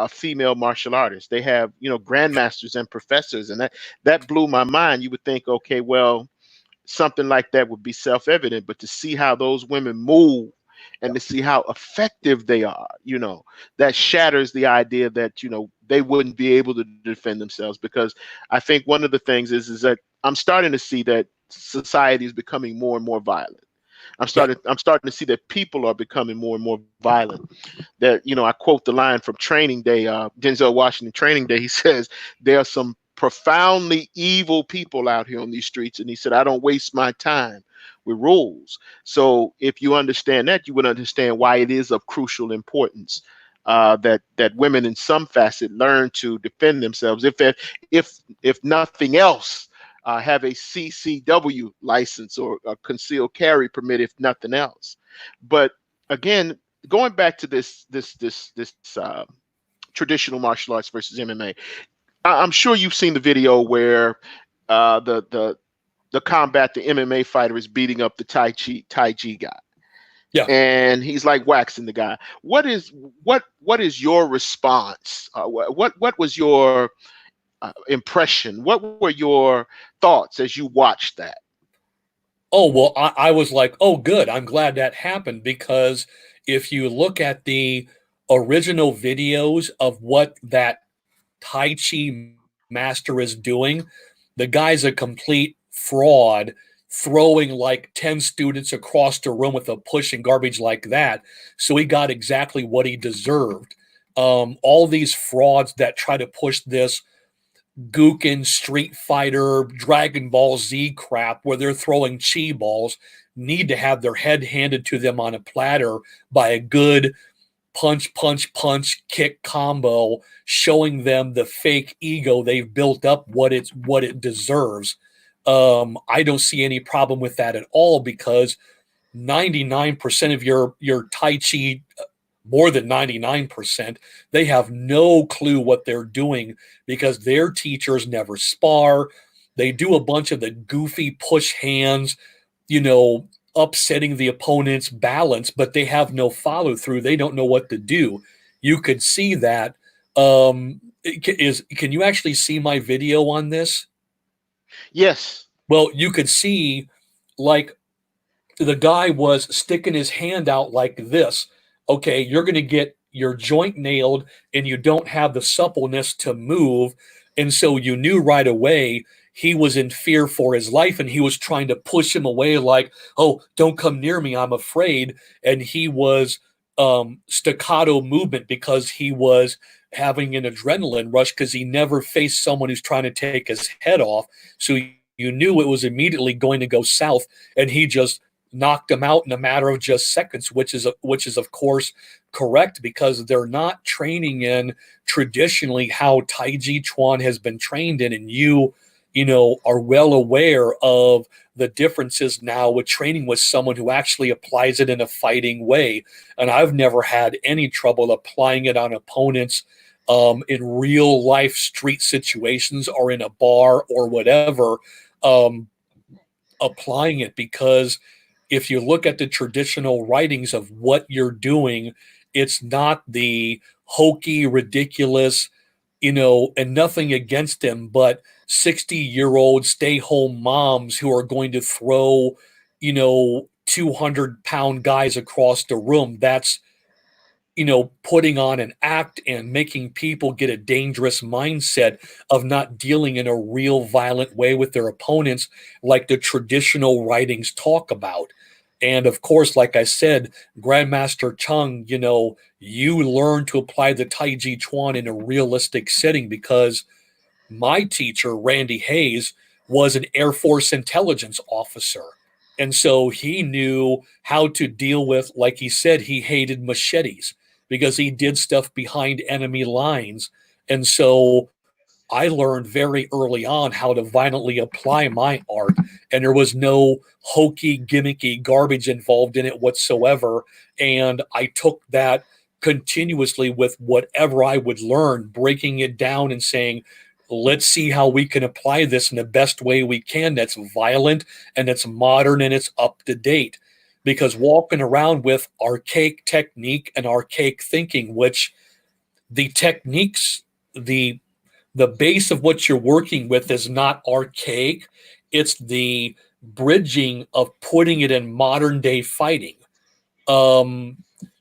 female martial artists. They have grandmasters and professors, and that blew my mind. You would think, okay, well, something like that would be self-evident, but to see how those women move and to see how effective they are, that shatters the idea that they wouldn't be able to defend themselves. Because I think one of the things is that I'm starting to see that society is becoming more and more violent. Yep. I'm starting to see that people are becoming more and more violent. That I quote the line from Training Day, Denzel Washington Training Day. He says there are some profoundly evil people out here on these streets, and he said, "I don't waste my time with rules." So if you understand that, you would understand why it is of crucial importance that women in some facet learn to defend themselves. If nothing else, have a CCW license or a concealed carry permit, if nothing else. But again, going back to this traditional martial arts versus MMA, I'm sure you've seen the video where the combat the MMA fighter is beating up the Tai Chi guy, Yeah. and he's like waxing the guy. What is your response? What was your impression? What were your thoughts as you watched that? Oh, well, I was like, oh, good. I'm glad that happened because if you look at the original videos of what that Tai Chi master is doing, the guy's a complete fraud, throwing like 10 students across the room with a push and garbage like that. So he got exactly what he deserved. All these frauds that try to push this Gookin Street Fighter, Dragon Ball Z crap where they're throwing chi balls need to have their head handed to them on a platter by a good punch, punch, punch, kick combo, showing them the fake ego they've built up what it deserves. I don't see any problem with that at all because 99% of your Tai Chi, more than 99%, they have no clue what they're doing because their teachers never spar. They do a bunch of the goofy push hands, you know, upsetting the opponent's balance, but they have no follow through. They don't know what to do. You could see that. Can you actually see my video on this? Yes. Well, you could see like the guy was sticking his hand out like this. Okay, you're going to get your joint nailed and you don't have the suppleness to move. And so you knew right away he was in fear for his life and he was trying to push him away, like, oh, don't come near me, I'm afraid. And he was staccato movement because he was having an adrenaline rush because he never faced someone who's trying to take his head off. So you knew it was immediately going to go south. And he just knocked him out in a matter of just seconds, which is of course correct because they're not training in traditionally how Tai Chi Chuan has been trained in, and you know are well aware of the differences now with training with someone who actually applies it in a fighting way. And I've never had any trouble applying it on opponents in real life street situations or in a bar or whatever. Um, Applying it because if you look at the traditional writings of what you're doing, it's not the hokey, ridiculous, you know, and nothing against them, but 60-year-old stay home moms who are going to throw, you know, 200-pound guys across the room. That's, you know, putting on an act and making people get a dangerous mindset of not dealing in a real violent way with their opponents like the traditional writings talk about. And of course, like I said, Grandmaster Chung, you know, you learn to apply the Tai Chi Chuan in a realistic setting because my teacher, Randy Hayes, was an Air Force intelligence officer. And so he knew how to deal with, like he said, he hated machetes because he did stuff behind enemy lines. And so I learned very early on how to violently apply my art. And there was no hokey, gimmicky garbage involved in it whatsoever. And I took that continuously with whatever I would learn, breaking it down and saying, let's see how we can apply this in the best way we can that's violent and it's modern and it's up to date. Because walking around with archaic technique and archaic thinking, which the techniques, the base of what you're working with is not archaic, it's the bridging of putting it in modern day fighting. um,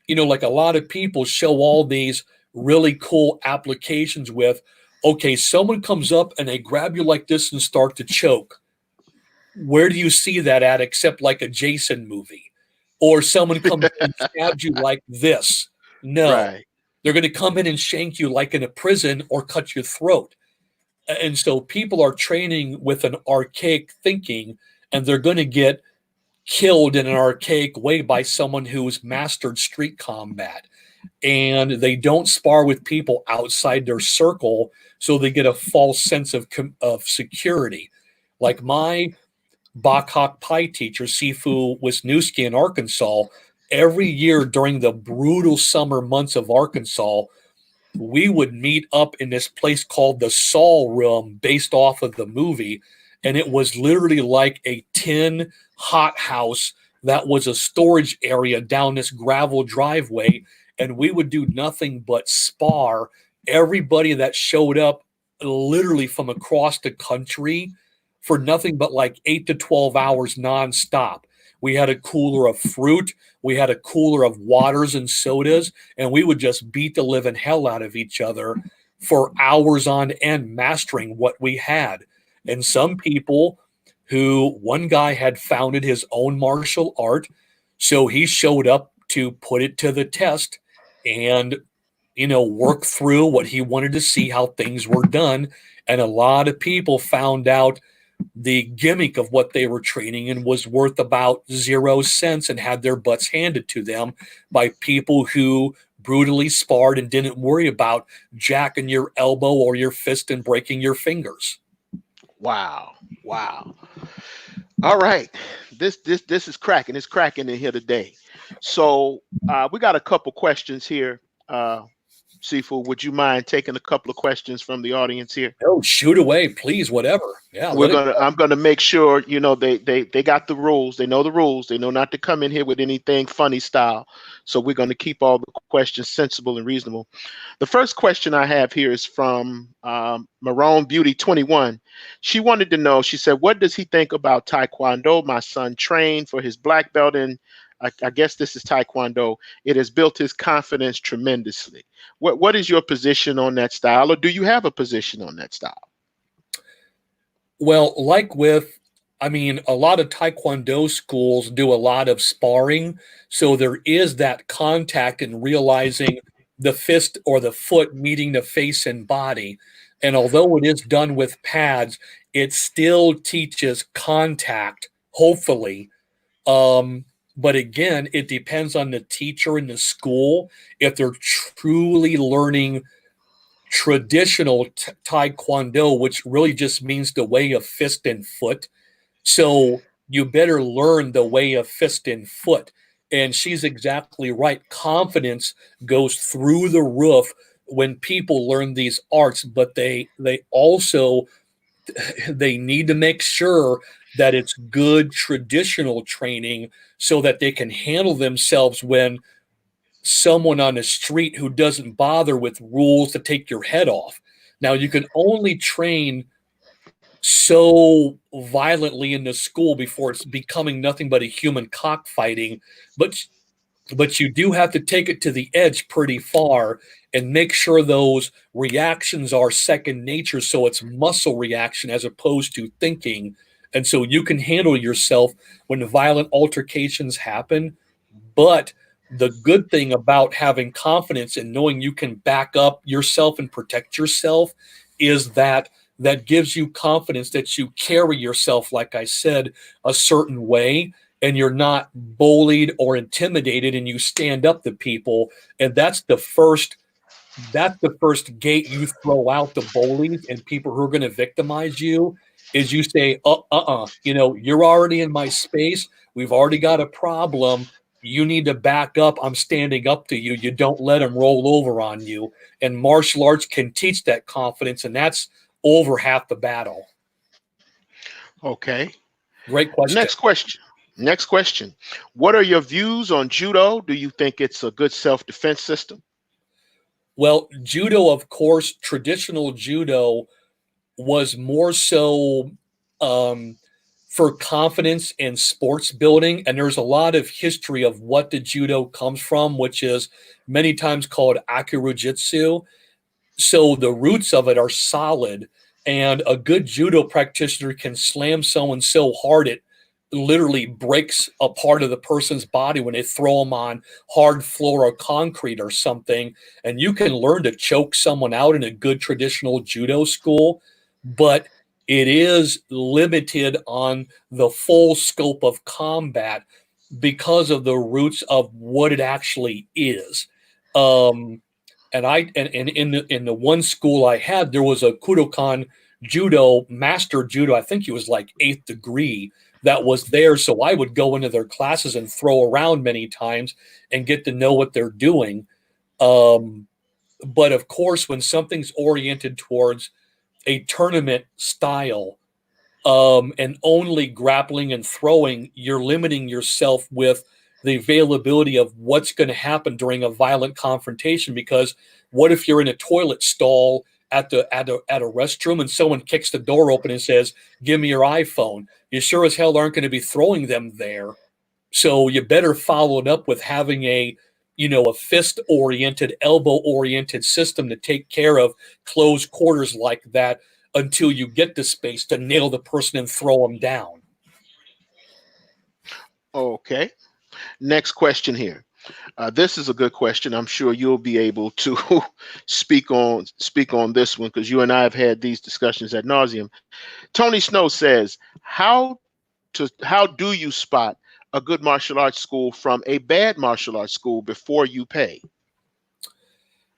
you know, like a lot of people show all these really cool applications with, okay, someone comes up and they grab you like this and start to choke. Where do you see that at except like a Jason movie? Or someone comes and stabs you like this. No. Right. They're going to come in and shank you like in a prison or cut your throat. And so people are training with an archaic thinking and they're going to get killed in an archaic way by someone who's mastered street combat. And they don't spar with people outside their circle, so they get a false sense of security. Like my Bach Hawk Pi teacher, Sifu Wisniewski in Arkansas, every year during the brutal summer months of Arkansas, we would meet up in this place called the Saul Room based off of the movie. And it was literally like a tin hothouse that was a storage area down this gravel driveway. And we would do nothing but spar everybody that showed up literally from across the country for nothing but like 8 to 12 hours nonstop. We had a cooler of fruit, we had a cooler of waters and sodas, and we would just beat the living hell out of each other for hours on end, mastering what we had. And some people who, one guy had founded his own martial art, so he showed up to put it to the test. And work through what he wanted to see how things were done. And a lot of people found out the gimmick of what they were training and was worth about 0 cents and had their butts handed to them by people who brutally sparred and didn't worry about jacking your elbow or your fist and breaking your fingers. Wow. Wow. All right. This is cracking. It's cracking in here today. So we got a couple questions here. Sifu, would you mind taking a couple of questions from the audience here? Oh, shoot away, please, whatever. Yeah, let it go. I'm gonna make sure, they got the rules. They know the rules. They know not to come in here with anything funny style. So we're gonna keep all the questions sensible and reasonable. The first question I have here is from Marone Beauty 21. She wanted to know, she said, what does he think about Taekwondo? My son trained for his black belt in, I guess this is Taekwondo. It has built his confidence tremendously. What is your position on that style, or do you have a position on that style? Well, a lot of Taekwondo schools do a lot of sparring. So there is that contact and realizing the fist or the foot meeting the face and body. And although it is done with pads, it still teaches contact, hopefully. But again, it depends on the teacher in the school. If they're truly learning traditional taekwondo, which really just means the way of fist and foot. So you better learn the way of fist and foot. And she's exactly right. Confidence goes through the roof when people learn these arts, but they also they need to make sure that it's good traditional training so that they can handle themselves when someone on the street who doesn't bother with rules to take your head off. Now, you can only train so violently in the school before it's becoming nothing but a human cockfighting, but you do have to take it to the edge pretty far and make sure those reactions are second nature, so it's muscle reaction as opposed to thinking, and so you can handle yourself when violent altercations happen. But the good thing about having confidence and knowing you can back up yourself and protect yourself is that gives you confidence that you carry yourself, like I said, a certain way, and you're not bullied or intimidated, and you stand up to people. And that's the first gate you throw out the bullies and people who are going to victimize you, is you say, you're already in my space. We've already got a problem. You need to back up. I'm standing up to you. You don't let them roll over on you. And martial arts can teach that confidence, and that's over half the battle. Okay. Great question. Next question. Next question. What are your views on judo? Do you think it's a good self-defense system? Well, judo, of course, traditional judo was more so um, for confidence and sports building. And there's a lot of history of what the judo comes from, which is many times called akirujitsu. So the roots of it are solid, and a good judo practitioner can slam someone so hard it literally breaks a part of the person's body when they throw them on hard floor or concrete or something. And you can learn to choke someone out in a good traditional judo school, but it is limited on the full scope of combat because of the roots of what it actually is. Um, and in the one school I had, there was a Kudokan judo master judo. I think he was like 8th degree that was there. So I would go into their classes and throw around many times and get to know what they're doing. Um, but of course, when something's oriented towards a tournament style, and only grappling and throwing, you're limiting yourself with the availability of what's going to happen during a violent confrontation. Because what if you're in a toilet stall at a restroom and someone kicks the door open and says, "Give me your iPhone"? You sure as hell aren't going to be throwing them there. So you better follow it up with having a fist oriented, elbow oriented system to take care of close quarters like that until you get the space to nail the person and throw them down. Okay. Next question here. This is a good question. I'm sure you'll be able to speak on this one because you and I have had these discussions ad nauseum. Tony Snow says, how do you spot a good martial arts school from a bad martial arts school before you pay?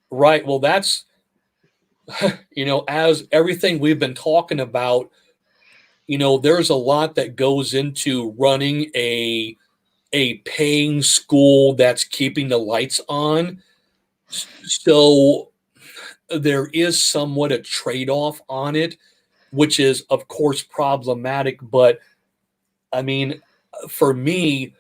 Right. Well, that's, as everything we've been talking about, there's a lot that goes into running a paying school that's keeping the lights on. So there is somewhat a trade-off on it, which is of course problematic. But I mean, for me,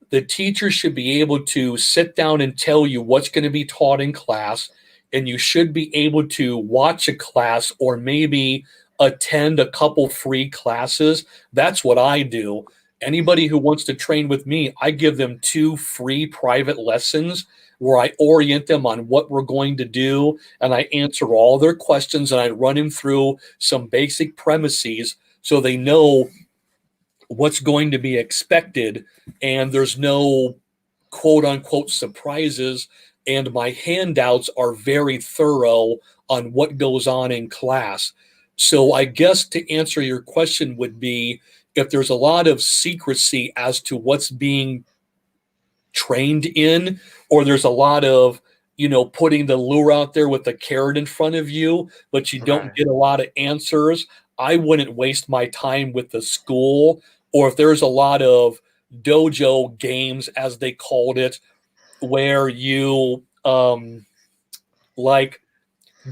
the teacher should be able to sit down and tell you what's going to be taught in class, and you should be able to watch a class or maybe attend a couple free classes. That's what I do. Anybody who wants to train with me, I give them 2 free private lessons where I orient them on what we're going to do, and I answer all their questions, and I run them through some basic premises so they know what's going to be expected, and there's no quote unquote surprises. And my handouts are very thorough on what goes on in class. So I guess to answer your question would be, if there's a lot of secrecy as to what's being trained in, or there's a lot of putting the lure out there with the carrot in front of you, but you don't Right. get a lot of answers, I wouldn't waste my time with the school. Or if there's a lot of dojo games, as they called it, where you like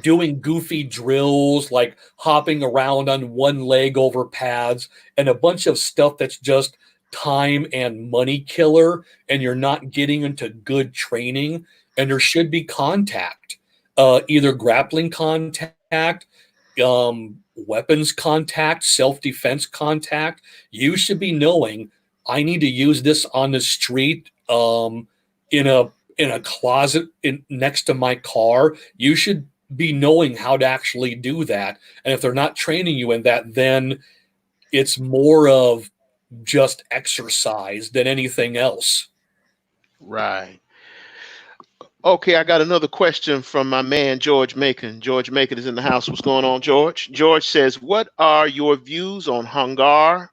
doing goofy drills, like hopping around on one leg over pads, and a bunch of stuff that's just time and money killer, and you're not getting into good training. And there should be contact, either grappling contact, weapons contact, self-defense contact. You should be knowing, I need to use this on the street, in a closet next to my car. You should be knowing how to actually do that. And if they're not training you in that, then it's more of just exercise than anything else. Right. Okay, I got another question from my man George Macon. George Macon is in the house. What's going on, George? George says, "What are your views on Hungar,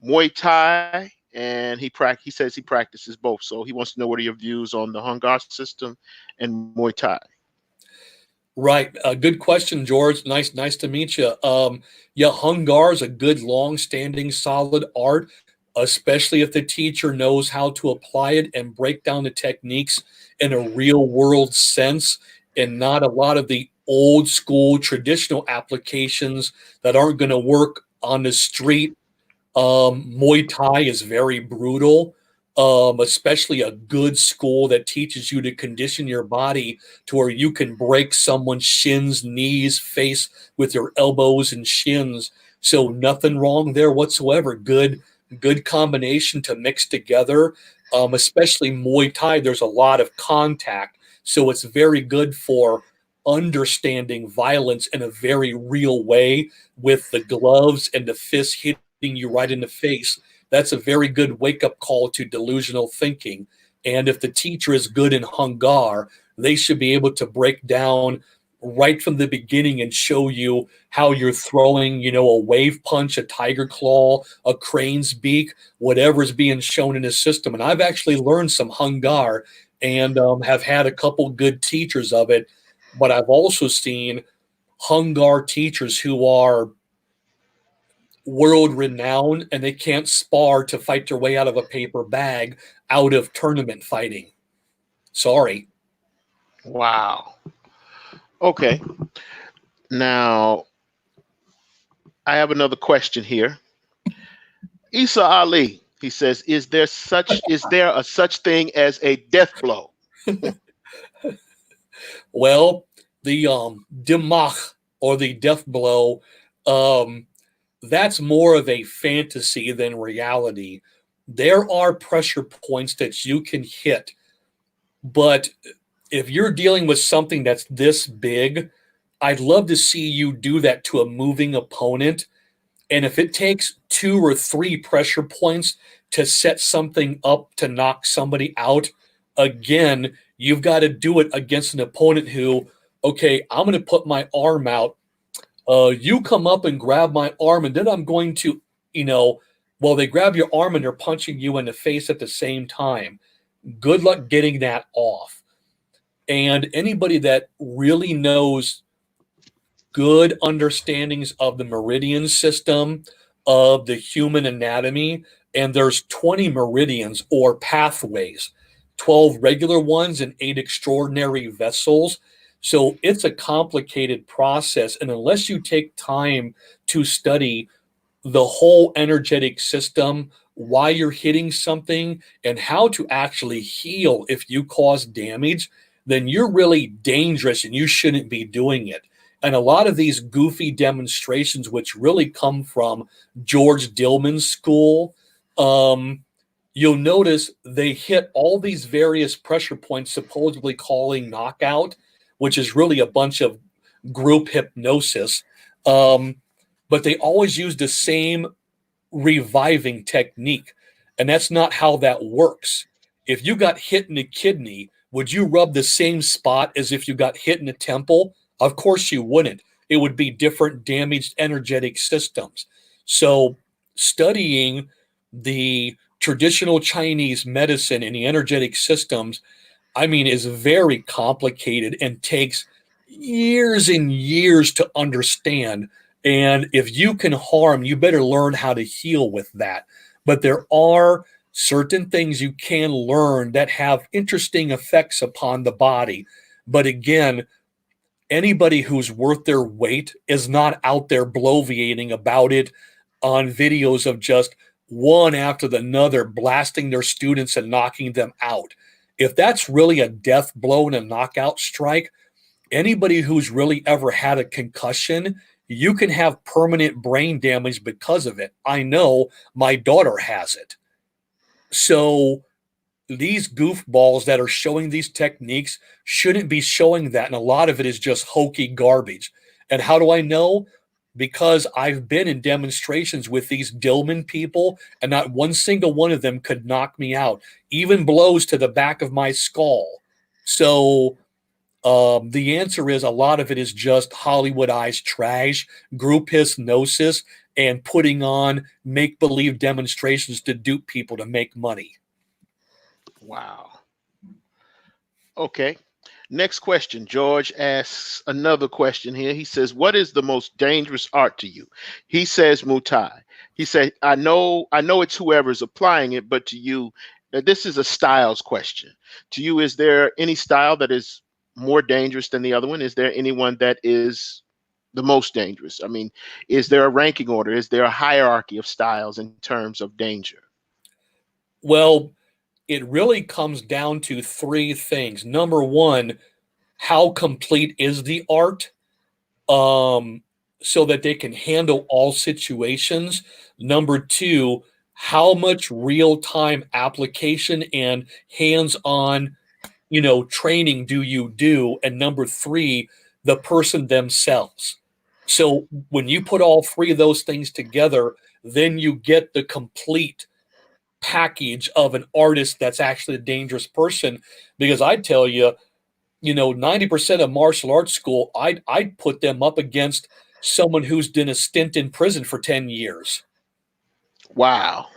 Muay Thai?" And he says he practices both. So he wants to know what are your views on the Hungar system and Muay Thai. Right. Good question, George. Nice to meet you. Yeah, Hungar is a good, long-standing, solid art, especially if the teacher knows how to apply it and break down the techniques in a real-world sense, and not a lot of the old school traditional applications that aren't going to work on the street. Muay Thai is very brutal, especially a good school that teaches you to condition your body to where you can break someone's shins, knees, face with your elbows and shins. So nothing wrong there whatsoever. Good combination to mix together. Especially Muay Thai, there's a lot of contact, so it's very good for understanding violence in a very real way, with the gloves and the fists hitting you right in the face. That's a very good wake up call to delusional thinking. And if the teacher is good in Hungar, they should be able to break down right from the beginning and show you how you're throwing, a wave punch, a tiger claw, a crane's beak, whatever's being shown in the system. And I've actually learned some Hungar, and have had a couple good teachers of it. But I've also seen Hungar teachers who are world renowned, and they can't spar to fight their way out of a paper bag out of tournament fighting. Sorry. Wow. Okay. Now I have another question here. Isa Ali, he says, is there a such thing as a death blow? Well, the Dimach, or the death blow, um, that's more of a fantasy than reality. There are pressure points that you can hit, but if you're dealing with something that's this big, I'd love to see you do that to a moving opponent. And if it takes 2 or 3 pressure points to set something up to knock somebody out, Again, you've got to do it against an opponent who, okay, I'm going to put my arm out. You come up and grab my arm, and then I'm going to, you know, well, they grab your arm and they're punching you in the face at the same time. Good luck getting that off. And anybody that really knows good understandings of the meridian system of the human anatomy, and there's 20 meridians or pathways, 12 regular ones and 8 extraordinary vessels. So it's a complicated process, and unless you take time to study the whole energetic system, why you're hitting something, and how to actually heal if you cause damage, then you're really dangerous and you shouldn't be doing it. And a lot of these goofy demonstrations, which really come from George Dillman's school, you'll notice they hit all these various pressure points, supposedly calling knockout, which is really a bunch of group hypnosis. But they always use the same reviving technique. And that's not how that works. If you got hit in the kidney, would you rub the same spot as if you got hit in the temple? Of course you wouldn't. It would be different damaged energetic systems. So studying the traditional Chinese medicine and the energetic systems, I mean, is very complicated and takes years and years to understand. And if you can harm, you better learn how to heal with that. But there are certain things you can learn that have interesting effects upon the body. But again, anybody who's worth their weight is not out there bloviating about it on videos of just one after another blasting their students and knocking them out. If that's really a death blow and a knockout strike, anybody who's really ever had a concussion, you can have permanent brain damage because of it. I know my daughter has it. So these goofballs that are showing these techniques shouldn't be showing that. And a lot of it is just hokey garbage. And how do I know? Because I've been in demonstrations with these Dillman people, and not one single one of them could knock me out, even blows to the back of my skull. So the answer is a lot of it is just Hollywoodized trash, group hypnosis, and putting on make believe demonstrations to dupe people to make money. Wow. Okay. Next question. George asks another question here. He says, "What is the most dangerous art to you?" He says, "Muay Thai." He said, I know it's whoever's applying it, but to you, this is a styles question. To you, is there any style that is more dangerous than the other one? Is there anyone that is the most dangerous? I mean, is there a ranking order? Is there a hierarchy of styles in terms of danger? Well, it really comes down to three things. Number one, how complete is the art? So that they can handle all situations. Number two, how much real-time application and hands-on, training do you do? And number three, the person themselves. So when you put all three of those things together, then you get the complete package of an artist that's actually a dangerous person. Because I tell you, 90% of martial arts school, I'd put them up against someone who's done a stint in prison for 10 years. Wow.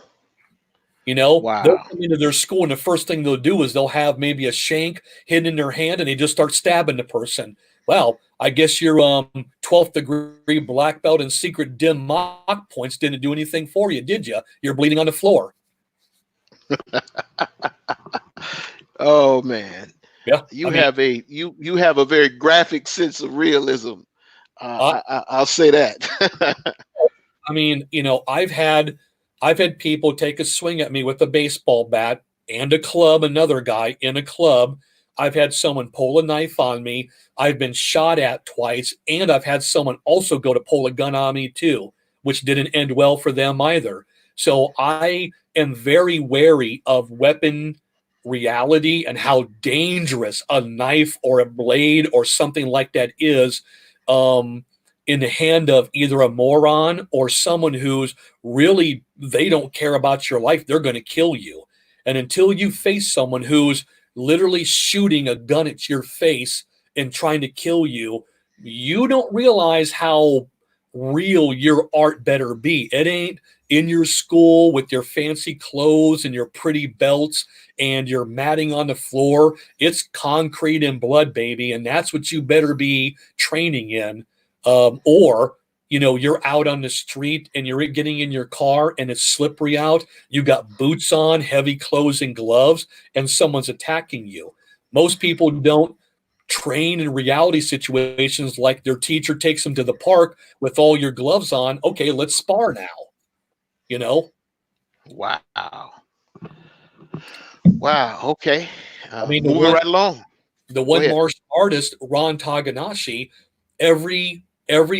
They'll Wow. come into their school, and the first thing they'll do is they'll have maybe a shank hidden in their hand, and they just start stabbing the person. Well, I guess your 12th degree black belt and secret dim mock points didn't do anything for you, did you? You're bleeding on the floor. Oh man. Yeah, You have a very graphic sense of realism. I'll say that. I mean, I've had people take a swing at me with a baseball bat and a club, another guy in a club. I've had someone pull a knife on me. I've been shot at twice, and I've had someone also go to pull a gun on me too, which didn't end well for them either. So I am very wary of weapon reality and how dangerous a knife or a blade or something like that is in the hand of either a moron or someone who's really, they don't care about your life. They're going to kill you. And until you face someone who's literally shooting a gun at your face and trying to kill you, you don't realize how real your art better be. It ain't in your school with your fancy clothes and your pretty belts and your matting on the floor. It's concrete and blood, baby, and that's what you better be training in. Or you're out on the street and you're getting in your car and it's slippery out. You got boots on, heavy clothes and gloves, and someone's attacking you. Most people don't train in reality situations like their teacher takes them to the park with all your gloves on. Okay, let's spar now. You know, Wow. Wow. Okay. I mean, the Moving one right along. the Go one ahead. martial artist, Ron Taganashi, every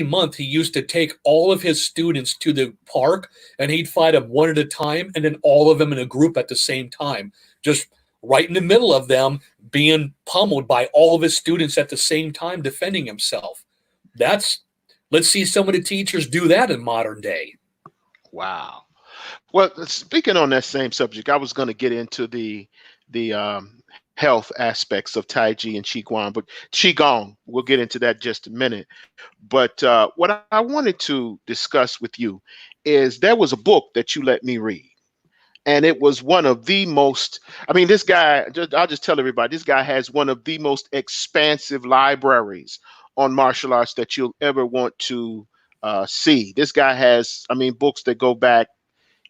month he used to take all of his students to the park and he'd fight them one at a time and then all of them in a group at the same time, just right in the middle of them being pummeled by all of his students at the same time defending himself. That's Let's see some of the teachers do that in modern day. Wow. Well, speaking on that same subject, I was going to get into the health aspects of Tai Chi and Qigong, but Qigong, we'll get into that just a minute. But what I wanted to discuss with you is there was a book that you let me read, and it was one of the most. I mean, this guy. I'll just tell everybody, this guy has one of the most expansive libraries on martial arts that you'll ever want to see. This guy has, I mean, books that go back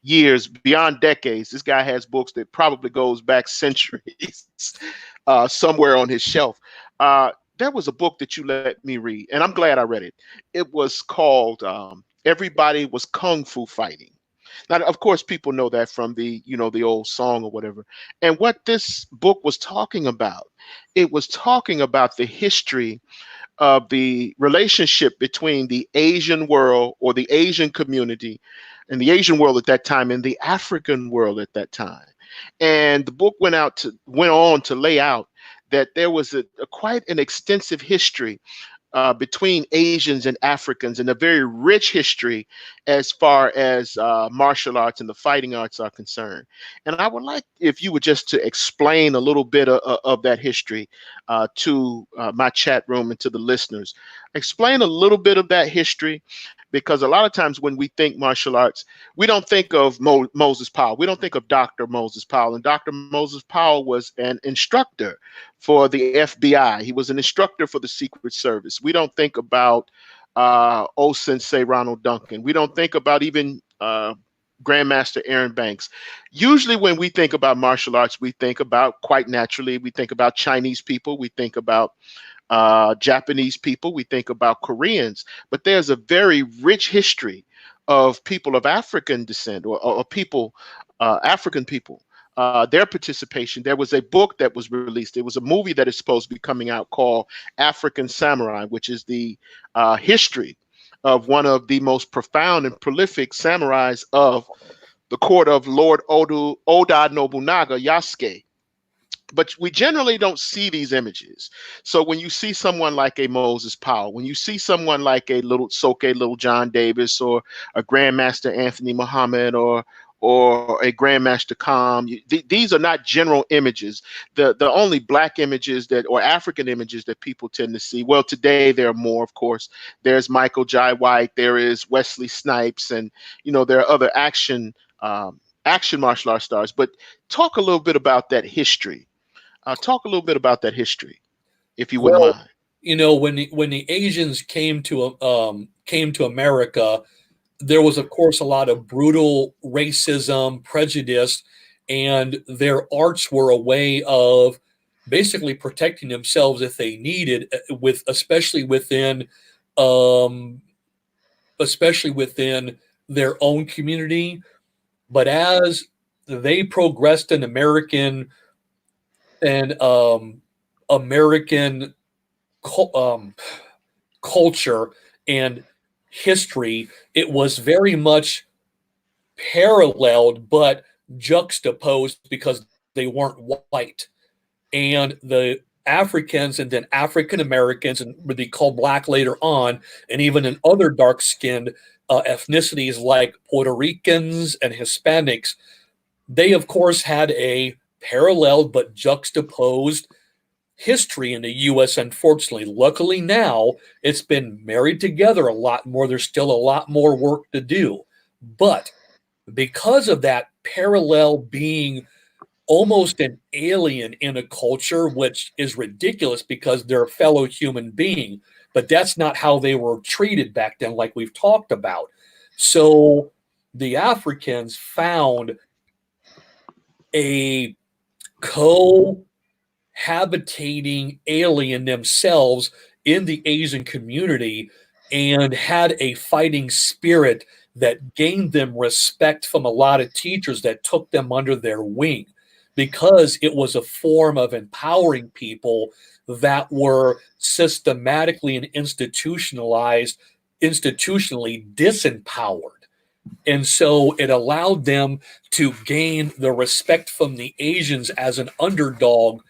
years, beyond decades. This guy has books that probably goes back centuries somewhere on his shelf. There was a book that you let me read, and I'm glad I read it. It was called "Everybody Was Kung Fu Fighting." Now, of course, people know that from the old song or whatever. And what this book was talking about, it was talking about the history of the relationship between the Asian world or the Asian community and the Asian world at that time and the African world at that time. And the book went on to lay out that there was a quite an extensive history between Asians and Africans, and a very rich history as far as martial arts and the fighting arts are concerned. And I would like if you were just to explain a little bit of that history to my chat room and to the listeners. Explain a little bit of that history, because a lot of times when we think martial arts, we don't think of Moses Powell. We don't think of Dr. Moses Powell. And Dr. Moses Powell was an instructor for the FBI. He was an instructor for the Secret Service. We don't think about Sensei Ronald Duncan. We don't think about even Grandmaster Aaron Banks. Usually when we think about martial arts, we think about, quite naturally, we think about Chinese people. We think about Japanese people, we think about Koreans, but there's a very rich history of people of African descent, or people, African people, their participation. There was a book that was released. It was a movie that is supposed to be coming out called African Samurai, which is the history of one of the most profound and prolific samurais of the court of Lord Oda Nobunaga, Yasuke. But we generally don't see these images. So when you see someone like a Moses Powell, when you see someone like a little John Davis, or a Grandmaster Anthony Muhammad, or a Grandmaster Kham, these are not general images. The only black images that, or African images that people tend to see. Well, today there are more, of course. There's Michael Jai White, there is Wesley Snipes, and there are other action martial arts stars. But talk a little bit about that history. Talk a little bit about that history, if you wouldn't Well, mind. when the Asians came to America, there was, of course, a lot of brutal racism, prejudice, and their arts were a way of basically protecting themselves if they needed, with um, especially within their own community. But as they progressed in and American culture and history, it was very much paralleled but juxtaposed because they weren't white. And the Africans and then African Americans, and would be called black later on, and even in other dark skinned ethnicities like Puerto Ricans and Hispanics, they, of course, had a paralleled but juxtaposed history in the US, unfortunately. Luckily now it's been married together a lot more. There's still a lot more work to do. But because of that parallel being almost an alien in a culture, which is ridiculous because they're a fellow human being, but that's not how they were treated back then, like we've talked about. So the Africans found a cohabitating alien themselves in the Asian community and had a fighting spirit that gained them respect from a lot of teachers that took them under their wing because it was a form of empowering people that were systematically and institutionally disempowered. And so it allowed them to gain the respect from the Asians as an underdog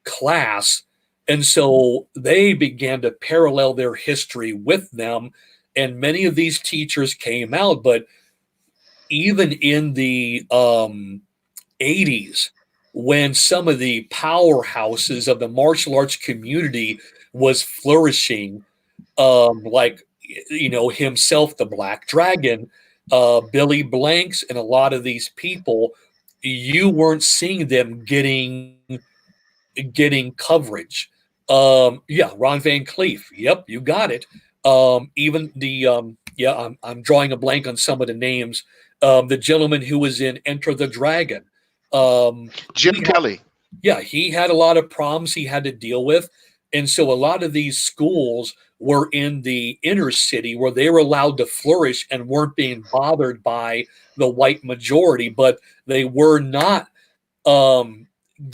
class. And so they began to parallel their history with them. And many of these teachers came out, but even in the 80s, when some of the powerhouses of the martial arts community was flourishing, like, himself, the Black Dragon, Billy Blanks, and a lot of these people, you weren't seeing them getting coverage. Yeah, Ron Van Cleef. Yep, you got it. Even the yeah, I'm drawing a blank on some of the names. The gentleman who was in Enter the Dragon. Jim He had, Kelly. yeah, he had a lot of problems he had to deal with, and so a lot of these schools were in the inner city where they were allowed to flourish and weren't being bothered by the white majority, but they were not um,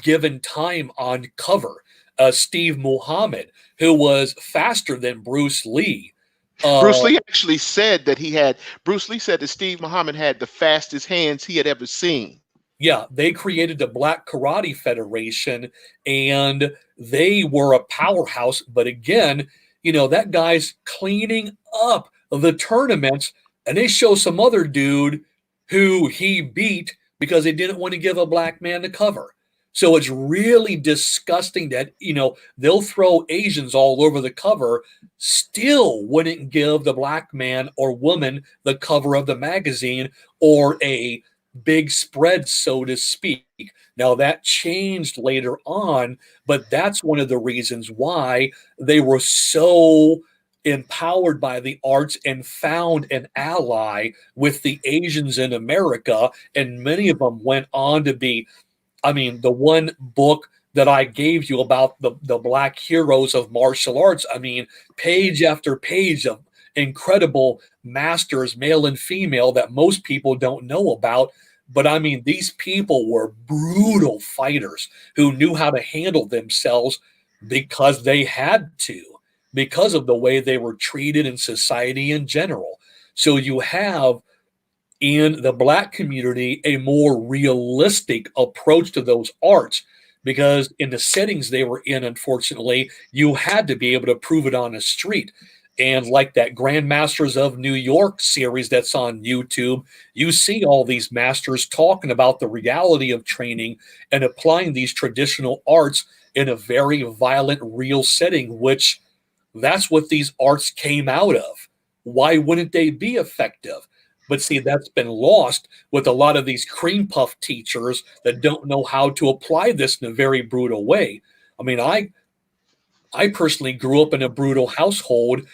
given time on cover. Steve Muhammad, who was faster than Bruce Lee. Bruce Uh, Lee actually said that Bruce Lee said that Steve Muhammad had the fastest hands he had ever seen. yeah, they created the Black Karate Federation and they were a powerhouse. But again, that guy's cleaning up the tournaments and they show some other dude who he beat because they didn't want to give a black man the cover. So it's really disgusting that, they'll throw Asians all over the cover, still wouldn't give the black man or woman the cover of the magazine or a big spread, so to speak. Now, that changed later on, but that's one of the reasons why they were so empowered by the arts and found an ally with the Asians in America. And many of them went on to be, I mean, the one book that I gave you about the black heroes of martial arts, I mean, page after page of incredible masters, male and female, that most people don't know about. But I mean, these people were brutal fighters who knew how to handle themselves because they had to, because of the way they were treated in society in general. So you have in the black community a more realistic approach to those arts because in the settings they were in, unfortunately, you had to be able to prove it on the street. And like that Grandmasters of New York series that's on YouTube, you see all these masters talking about the reality of training and applying these traditional arts in a very violent, real setting, which that's what these arts came out of. Why wouldn't they be effective? But see, that's been lost with a lot of these cream puff teachers that don't know how to apply this in a very brutal way. I mean, I personally grew up in a brutal household.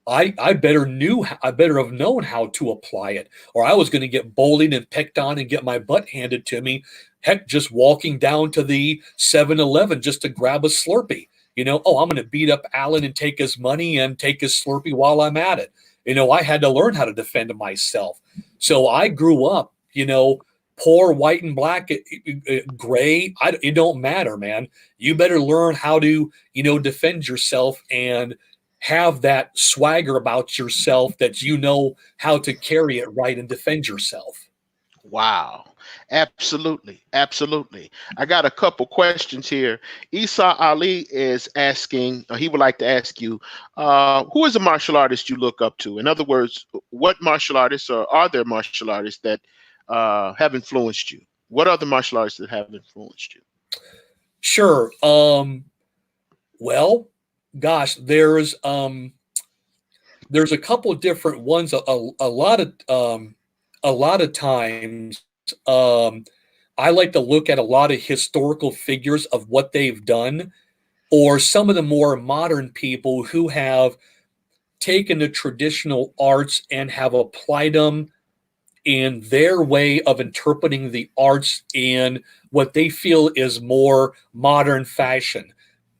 I better have known how to apply it, or I was going to get bullied and picked on and get my butt handed to me. Heck, just walking down to the 7-Eleven just to grab a Slurpee. Oh, I'm going to beat up Alan and take his money and take his Slurpee while I'm at it. I had to learn how to defend myself. So I grew up, poor, white and black, gray. It don't matter, man. You better learn how to, defend yourself and have that swagger about yourself that you know how to carry it right and defend yourself. Wow. Absolutely. Absolutely. I got a couple questions here. Isa Ali is asking, he would like to ask you, who is a martial artist you look up to? In other words, what martial artists or are there martial artists that have influenced you? What other martial arts that have influenced you? Sure. Well, gosh, there's a couple of different ones. A lot of times, I like to look at a lot of historical figures of what they've done, or some of the more modern people who have taken the traditional arts and have applied them in their way of interpreting the arts in what they feel is more modern fashion.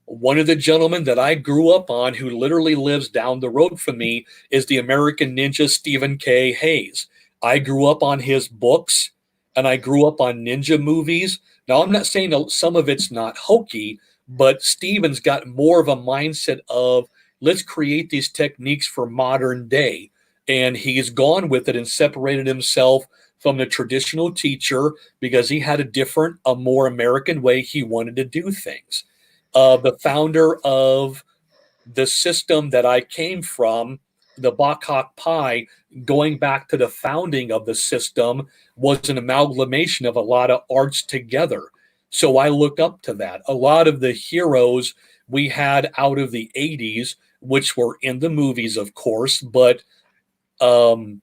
One of the gentlemen that I grew up on, who literally lives down the road from me, is the American Ninja Stephen K. Hayes. I grew up on his books and I grew up on ninja movies. Now, I'm not saying that some of it's not hokey, but Stephen's got more of a mindset of let's create these techniques for modern day. And he's gone with it and separated himself from the traditional teacher because he had a different, a more American way he wanted to do things. The founder of the system that I came from, the Bok Hok Pie, going back to the founding of the system, was an amalgamation of a lot of arts together. So I look up to that. A lot of the heroes we had out of the 80s, which were in the movies, of course, but um,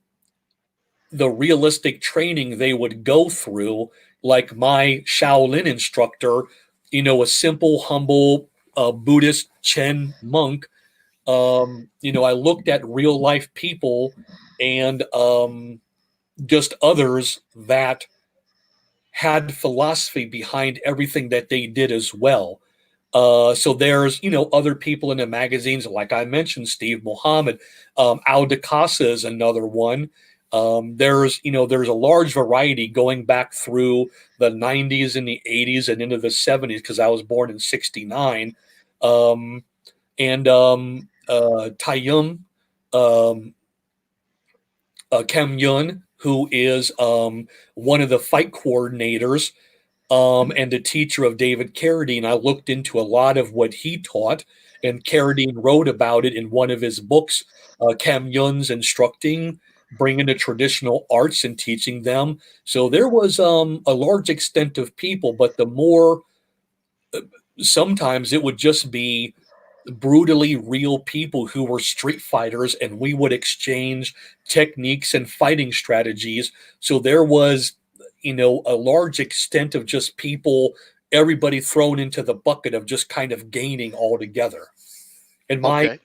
the realistic training they would go through, like my Shaolin instructor, a simple, humble Buddhist Chen monk. I looked at real life people and just others that had philosophy behind everything that they did as well. So there's, other people in the magazines, like I mentioned, Steve Muhammad, Al DeCasa is another one. There's a large variety going back through the 90s and the 80s and into the 70s because I was born in 69. And Taeyum, um, Kem Yun, who is one of the fight coordinators and a teacher of David Carradine. I looked into a lot of what he taught, and Carradine wrote about it in one of his books, Cam Yun's Instructing, bringing the traditional arts and teaching them. So there was a large extent of people, but the more sometimes it would just be brutally real people who were street fighters, and we would exchange techniques and fighting strategies. So there was, a large extent of just people, everybody thrown into the bucket of just kind of gaining all together. And Okay.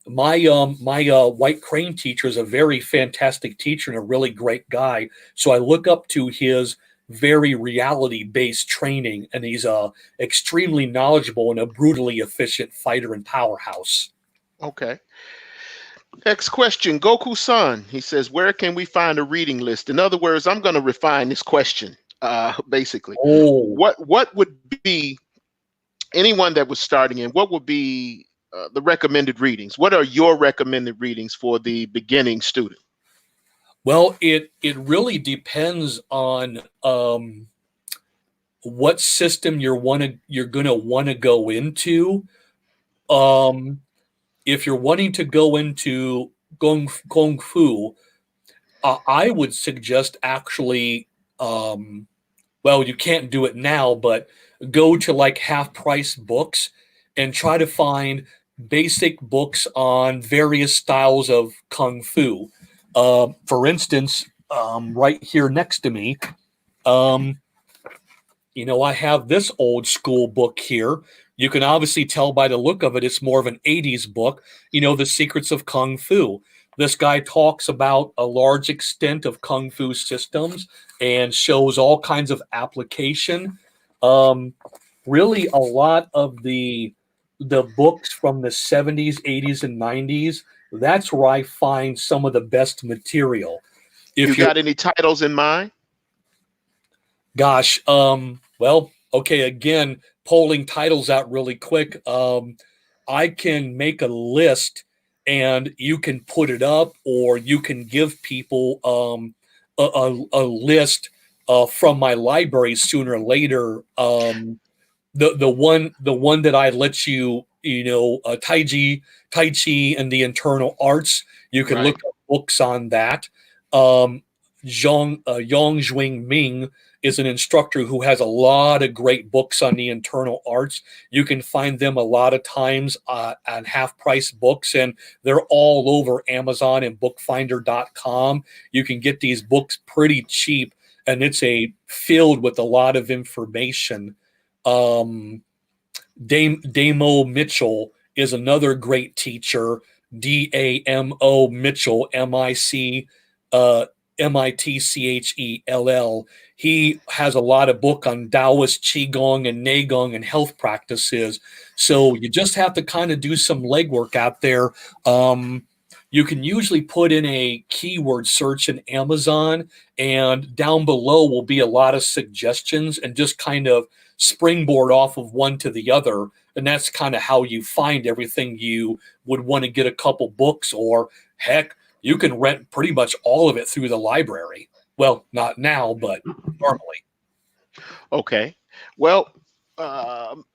my White Crane teacher is a very fantastic teacher and a really great guy. So I look up to his very reality based training, and he's extremely knowledgeable and a brutally efficient fighter and powerhouse. Okay. Next question, Goku San. He says, "Where can we find a reading list?" In other words, I'm going to refine this question. Basically, Oh, what would be anyone that was starting in? What would be the recommended readings? What are your recommended readings for the beginning student? well, it really depends on what system you're gonna want to go into. Um, if you're wanting to go into kung fu, I would suggest actually, um, well, you can't do it now, but go to like half price books and try to find basic books on various styles of kung fu. For instance, right here next to me, um, I have this old school book here. You can obviously tell by the look of it, it's more of an 80s book, The Secrets of Kung Fu. This guy talks about a large extent of Kung Fu systems and shows all kinds of application. Um, Really, a lot of the books from the 70s, 80s, and 90s, that's where I find some of the best material. You If you're got any titles in mind? Gosh, well, okay, again, polling titles out really quick. I can make a list and you can put it up, or you can give people a list from my library sooner or later. The one that I let you, Tai Chi and the internal arts, you can Right. look up books on that. Um, Yongxuing Ming is an instructor who has a lot of great books on the internal arts. You can find them a lot of times on half price books, and they're all over Amazon and bookfinder.com. You can get these books pretty cheap, and it's a filled with a lot of information. Um, Damo Mitchell is another great teacher. Damo Mitchell, uh, Mitchell. He has a lot of book on Taoist Qigong and Neigong and health practices. So you just have to kind of do some legwork out there. You can usually put in a keyword search in Amazon, and down below will be a lot of suggestions and just kind of springboard off of one to the other. And that's kind of how you find everything you would want to get a couple books, or heck, you can rent pretty much all of it through the library. Well, not now, but normally. Okay. Well,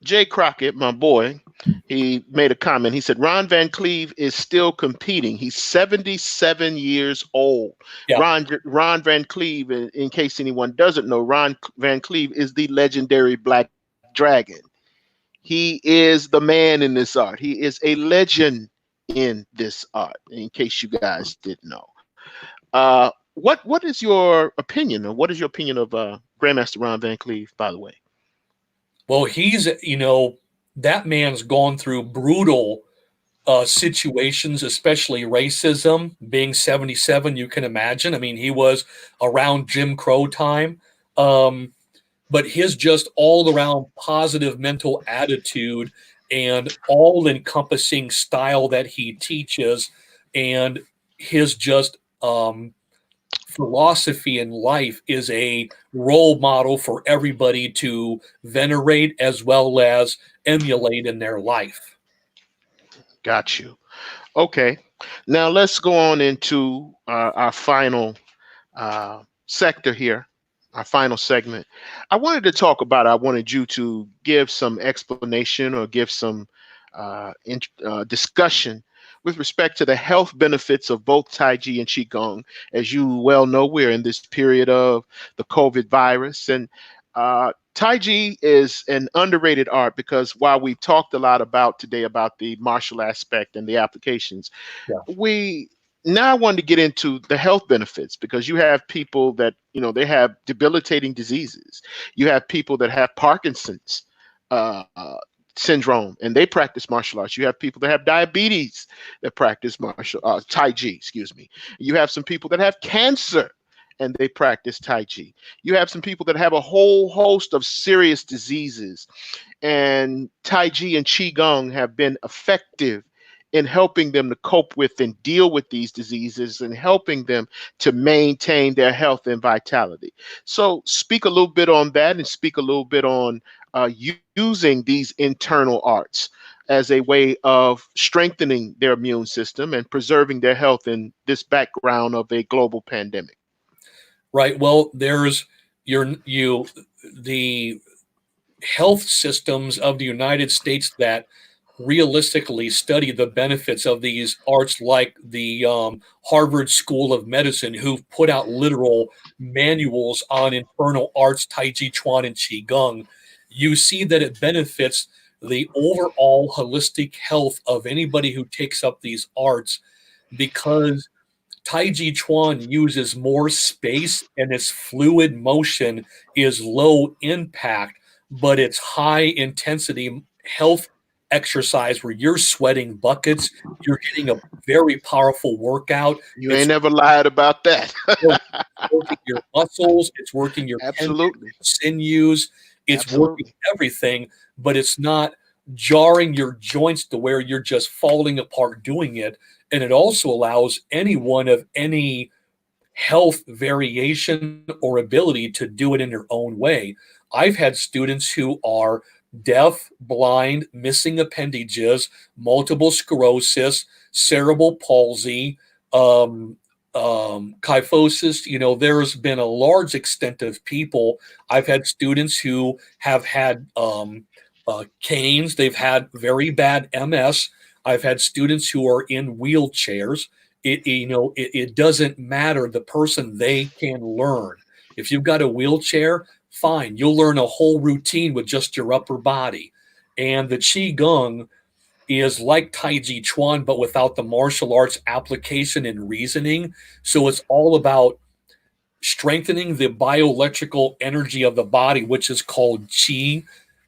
Jay Crockett, my boy, he made a comment. He said Ron Van Cleve is still competing. He's 77 years old. Yeah. Ron Van Cleve, in case anyone doesn't know, Ron Van Cleve is the legendary Black Dragon. He is the man in this art. He is a legend in this art, in case you guys didn't know. What is your opinion, or what is your opinion of Grandmaster Ron Van Cleve, by the way? Well, that man's gone through brutal situations, especially racism. Being 77, you can imagine. I mean, he was around Jim Crow time. But his just all around positive mental attitude and all encompassing style that he teaches, and his just philosophy in life is a role model for everybody to venerate as well as emulate in their life. Got you. Okay. Now let's go on into our final sector here, our final segment. I wanted you to give some explanation or give some discussion with respect to the health benefits of both Tai Chi and Qigong. As you well know, we're in this period of the COVID virus, and Tai Chi is an underrated art, because while we've talked a lot about today about the martial aspect and the applications, Yeah. we now I wanted to get into the health benefits, because you have people that, they have debilitating diseases. You have people that have Parkinson's uh, syndrome, and they practice martial arts. You have people that have diabetes that practice Tai Chi, excuse me. You have some people that have cancer and they practice Tai Chi. You have some people that have a whole host of serious diseases, and Tai Chi and Qigong have been effective in helping them to cope with and deal with these diseases, and helping them to maintain their health and vitality. So speak a little bit on that, and speak a little bit on using these internal arts as a way of strengthening their immune system and preserving their health in this background of a global pandemic. Right. Well, there's the health systems of the United States that realistically study the benefits of these arts, like the Harvard School of Medicine, who've put out literal manuals on internal arts, Tai Chi Chuan, and Qigong. You see that it benefits the overall holistic health of anybody who takes up these arts, because Tai Chi Chuan uses more space and its fluid motion is low impact, but it's high intensity health exercise where you're sweating buckets. You're getting a very powerful workout. You ain't never lied about that. Working your muscles, it's working your Absolutely. sinews, it's Absolutely. working everything, but it's not jarring your joints to where you're just falling apart doing it. And it also allows anyone of any health variation or ability to do it in their own way. I've had students who are deaf, blind, missing appendages, multiple sclerosis, cerebral palsy, kyphosis. There's been a large extent of people. I've had students who have had canes. They've had very bad MS. I've had students who are in wheelchairs, it doesn't matter the person, they can learn. If you've got a wheelchair, fine, you'll learn a whole routine with just your upper body. And the qigong is like Tai Chi Chuan, but without the martial arts application and reasoning. So it's all about strengthening the bioelectrical energy of the body, which is called qi.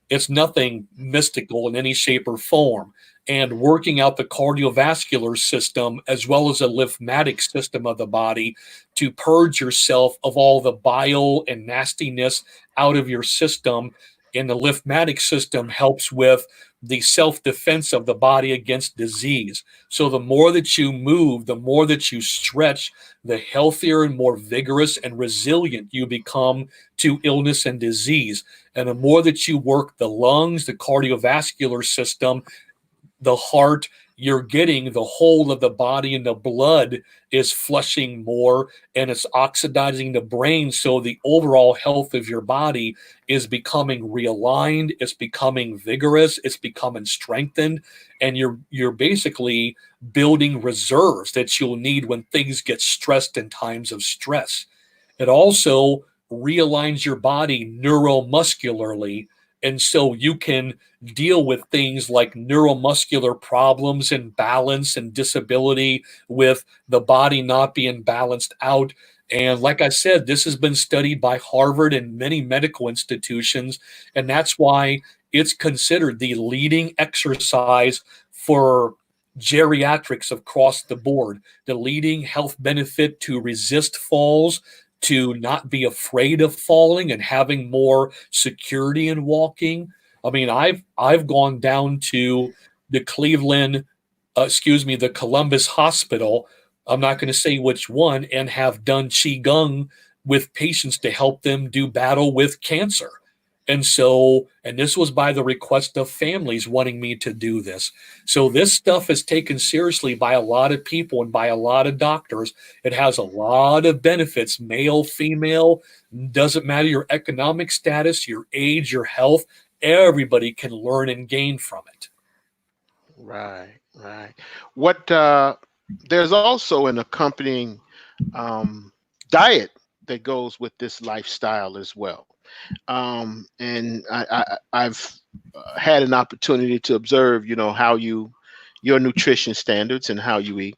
It's nothing mystical in any shape or form. And working out the cardiovascular system as well as the lymphatic system of the body to purge yourself of all the bile and nastiness out of your system. And the lymphatic system helps with the self defense of the body against disease. So the more that you move, the more that you stretch, the healthier and more vigorous and resilient you become to illness and disease. And the more that you work the lungs, the cardiovascular system, the heart, you're getting the whole of the body, and the blood is flushing more and it's oxidizing the brain. So the overall health of your body is becoming realigned, it's becoming vigorous, it's becoming strengthened, and you're basically building reserves that you'll need when things get stressed in times of stress. It also realigns your body neuromuscularly. And so you can deal with things like neuromuscular problems and balance and disability with the body not being balanced out. And like I said, this has been studied by Harvard and many medical institutions. And that's why it's considered the leading exercise for geriatrics across the board, the leading health benefit to resist falls, to not be afraid of falling and having more security in walking. I mean, I've gone down to the the Columbus Hospital. I'm not going to say which one, and have done qigong with patients to help them do battle with cancer. And this was by the request of families wanting me to do this. So this stuff is taken seriously by a lot of people and by a lot of doctors. It has a lot of benefits, male, female, doesn't matter your economic status, your age, your health. Everybody can learn and gain from it. Right, right. What there's also an accompanying um, diet that goes with this lifestyle as well. And I've had an opportunity to observe, how your nutrition standards and how you eat.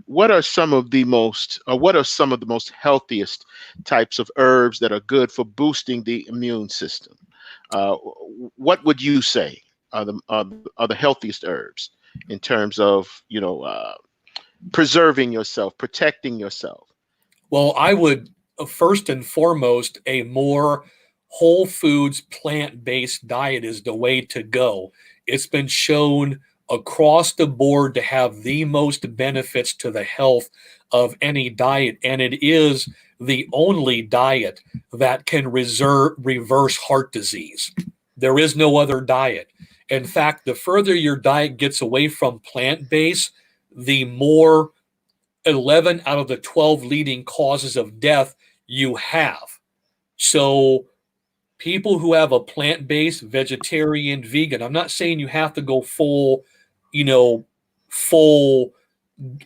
What are some of the most healthiest types of herbs that are good for boosting the immune system? What would you say are the healthiest herbs in terms of preserving yourself, protecting yourself? Well, I would first and foremost, a more whole foods, plant based diet is the way to go. It's been shown across the board to have the most benefits to the health of any diet, and it is the only diet that can reverse heart disease. There is no other diet. In fact, the further your diet gets away from plant based, the more 11 out of the 12 leading causes of death you have. So, people who have a plant based, vegetarian, vegan, I'm not saying you have to go you know, full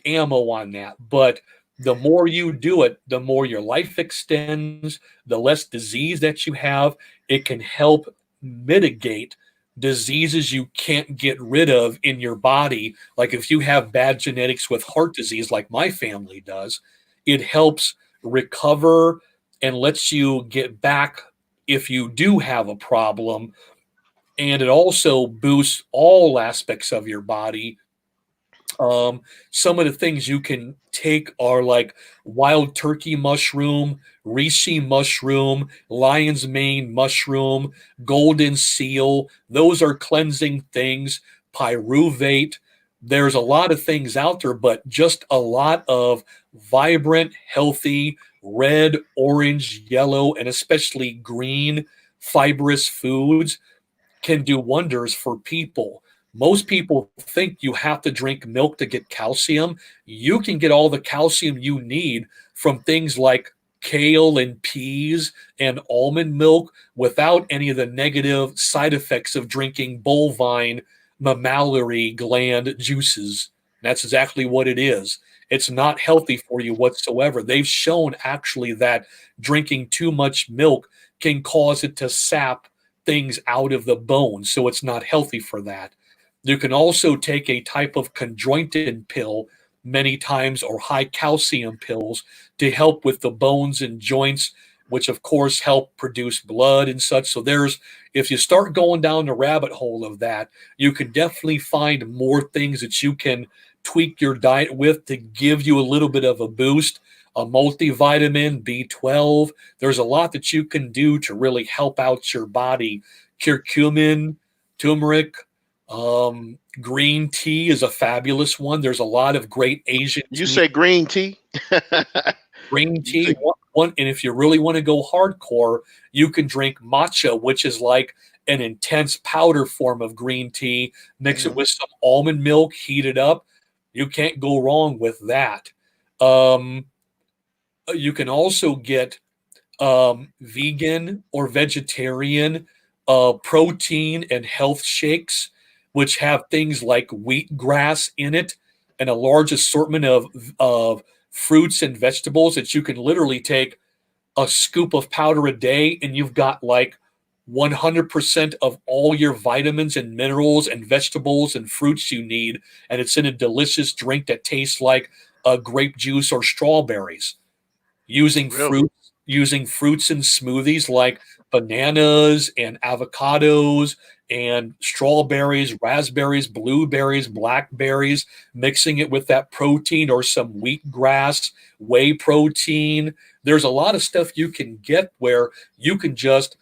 ammo on that, but the more you do it, the more your life extends, the less disease that you have. It can help mitigate diseases you can't get rid of in your body. Like if you have bad genetics with heart disease, like my family does, it helps recover and lets you get back if you do have a problem. And it also boosts all aspects of your body. Some of the things you can take are like wild turkey mushroom, reishi mushroom, lion's mane mushroom, golden seal. Those are cleansing things. Pyruvate. There's a lot of things out there, but just a lot of vibrant, healthy, red, orange, yellow, and especially green fibrous foods can do wonders for people. Most people think you have to drink milk to get calcium. You can get all the calcium you need from things like kale and peas and almond milk without any of the negative side effects of drinking bovine mammary gland juices. That's exactly what it is. It's not healthy for you whatsoever. They've shown actually that drinking too much milk can cause it to sap things out of the bone, so it's not healthy for that. You can also take a type of chondroitin pill many times, or high calcium pills, to help with the bones and joints, which of course help produce blood and such. So there's, if you start going down the rabbit hole of that, you can definitely find more things that you can tweak your diet with to give you a little bit of a boost. A multivitamin, B12. There's a lot that you can do to really help out your body. Curcumin, turmeric, green tea is a fabulous one. There's a lot of great Asian You tea. say green tea? Green You tea, say one, and if you really want to go hardcore, you can drink matcha, which is like an intense powder form of green tea. Mix it mhm. with some almond milk, heat it up. You can't go wrong with that. Um, you can also get vegan or vegetarian protein and health shakes, which have things like wheatgrass in it and a large assortment of fruits and vegetables that you can literally take a scoop of powder a day and you've got like 100% of all your vitamins and minerals and vegetables and fruits you need. And it's in a delicious drink that tastes like grape juice or strawberries. using Really? fruits Using fruits in smoothies like bananas and avocados and strawberries, raspberries, blueberries, blackberries, mixing it with that protein or some wheatgrass, whey protein. There's a lot of stuff you can get where you can just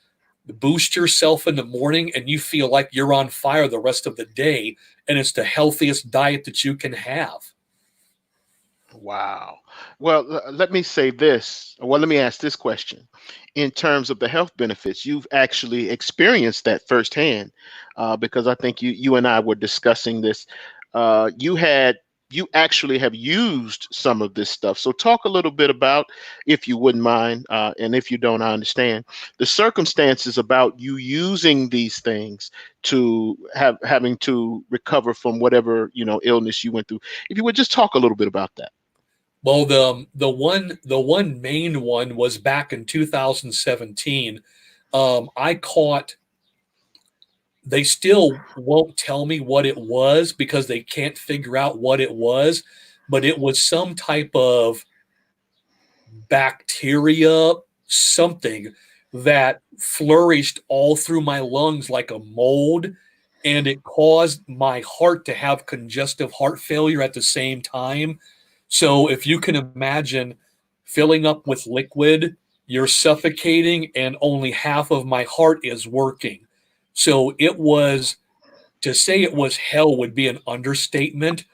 boost yourself in the morning and you feel like you're on fire the rest of the day, and it's the healthiest diet that you can have. Wow. Well, let me say this. Well, let me ask this question. In terms of the health benefits, you've actually experienced that firsthand, because I think you and I were discussing this. You had you actually have used some of this stuff. So talk a little bit about, if you wouldn't mind, and if you don't, I understand the circumstances about you using these things to having to recover from whatever illness you went through. If you would just talk a little bit about that. Well, the one main one was back in 2017. I caught. They still won't tell me what it was because they can't figure out what it was, but it was some type of bacteria, something that flourished all through my lungs like a mold, and it caused my heart to have congestive heart failure at the same time. So if you can imagine filling up with liquid, you're suffocating, and only half of my heart is working. So it was, to say it was hell would be an understatement.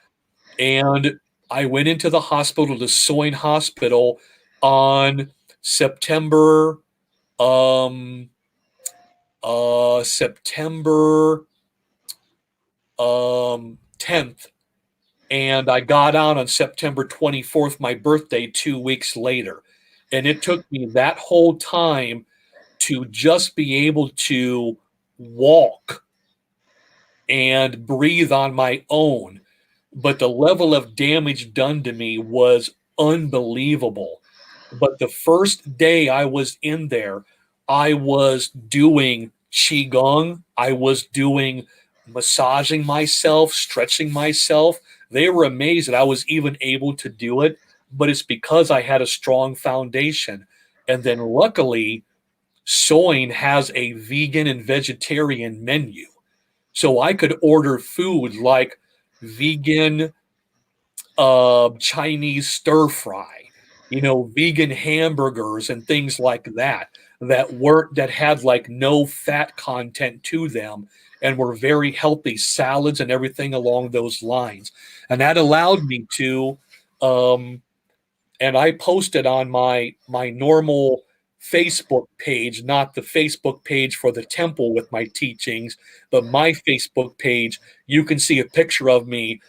And I went into the hospital, the Soin Hospital, on September um September 10th, and I got out on September 24th, my birthday, 2 weeks later. And it took me that whole time to just be able to walk and breathe on my own. But the level of damage done to me was unbelievable. But the first day I was in there, I was doing qigong, I was doing massaging myself, stretching myself. They were amazed that I was even able to do it, but it's because I had a strong foundation. And then luckily, Soin has a vegan and vegetarian menu. So I could order food like vegan Chinese stir fry, vegan hamburgers and things like that, that had like no fat content to them and were very healthy salads and everything along those lines. And that allowed me to um, and I posted on my normal Facebook page, not the Facebook page for the temple with my teachings, but my Facebook page. You can see a picture of me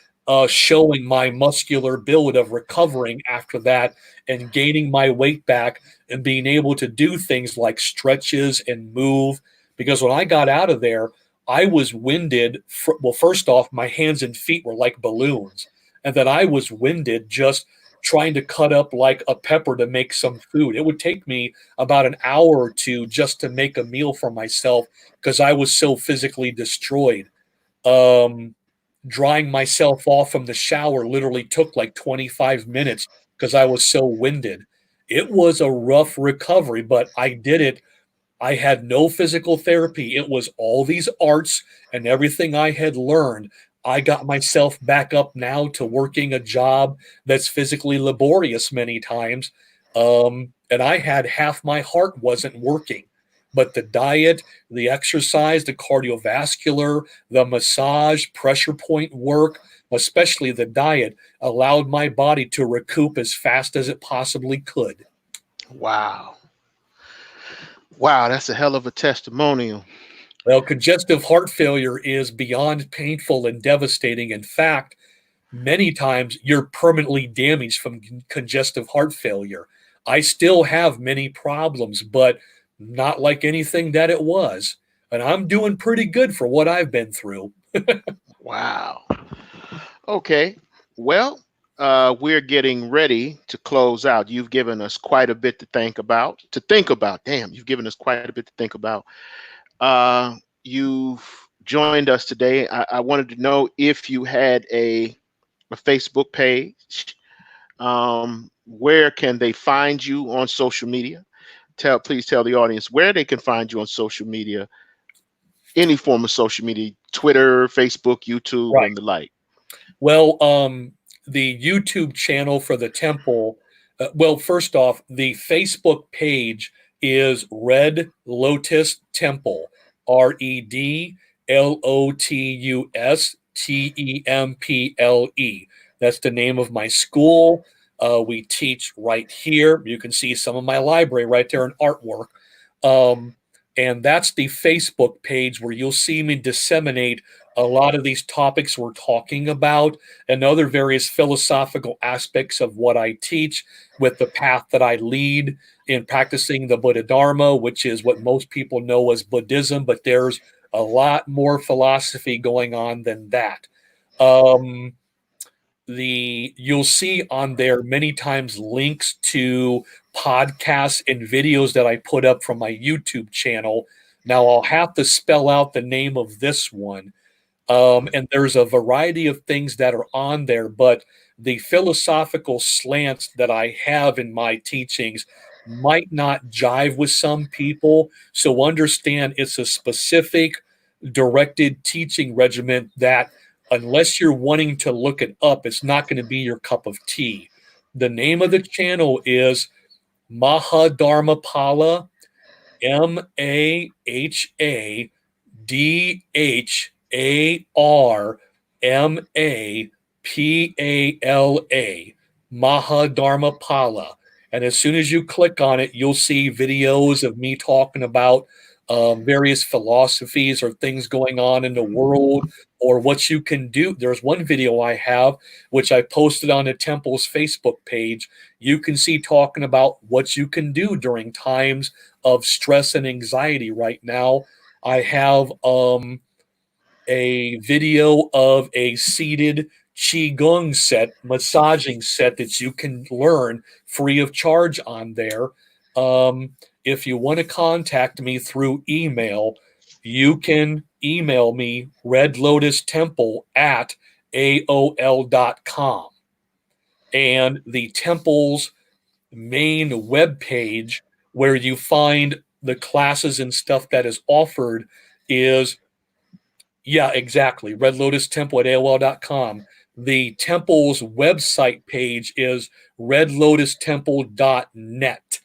showing my muscular build of recovering after that and gaining my weight back and being able to do things like stretches and move. Because when I got out of there, I was winded. Well, first off, my hands and feet were like balloons. and that I was winded just trying to cut up like a pepper to make some food. It would take me about an hour or two just to make a meal for myself because I was so physically destroyed. Um, Drying myself off from the shower literally took like 25 minutes because I was so winded. It was a rough recovery, but I did it. I had no physical therapy. It was all these arts and everything I had learned. I got myself back up now to working a job that's physically laborious many times. And I had half my heart wasn't working. But the diet, the exercise, the cardiovascular, the massage, pressure point work, especially the diet, allowed my body to recoup as fast as it possibly could. Wow. Wow, that's a hell of a testimonial. Well, congestive heart failure is beyond painful and devastating. In fact, many times you're permanently damaged from congestive heart failure. I still have many problems, but not like anything that it was. And I'm doing pretty good for what I've been through. Wow. Okay. Well, we're getting ready to close out. You've given us quite a bit to think about. To think about. Damn, you've given us quite a bit to think about. You've joined us today. I wanted to know if you had a Facebook page. Where can they find you on social media? Please tell the audience where they can find you on social media, any form of social media, Twitter, Facebook, YouTube, Right. and the like. Well, the YouTube channel for the temple, well, first off, the Facebook page is Red Lotus Temple, RedLotusTemple. That's the name of my school. We teach right here. You can see some of my library right there in artwork. Um, and that's the Facebook page where you'll see me disseminate a lot of these topics we're talking about and other various philosophical aspects of what I teach with the path that I lead in practicing the Buddha Dharma, which is what most people know as Buddhism, but there's a lot more philosophy going on than that. Um, you'll see on there many times links to podcasts and videos that I put up from my YouTube channel. Now I'll have to spell out the name of this one, and there's a variety of things that are on there, but the philosophical slants that I have in my teachings might not jive with some people. So understand it's a specific directed teaching regimen that, unless you're wanting to look it up, it's not going to be your cup of tea. The name of the channel is Mahadharmapala, Mahadharmapala, Mahadharmapala. And as soon as you click on it, you'll see videos of me talking about various philosophies or things going on in the world or what you can do. There's one video I have, which I posted on the temple's Facebook page. You can see talking about what you can do during times of stress and anxiety right now. I have a video of a seated qigong set, massaging set that you can learn free of charge on there. If you want to contact me through email, you can email me redlotustemple@aol.com. And the temple's main web page where you find the classes and stuff that is offered is, yeah, exactly, Red Lotus Temple at AOL.com. The temple's website page is redlotustemple.net.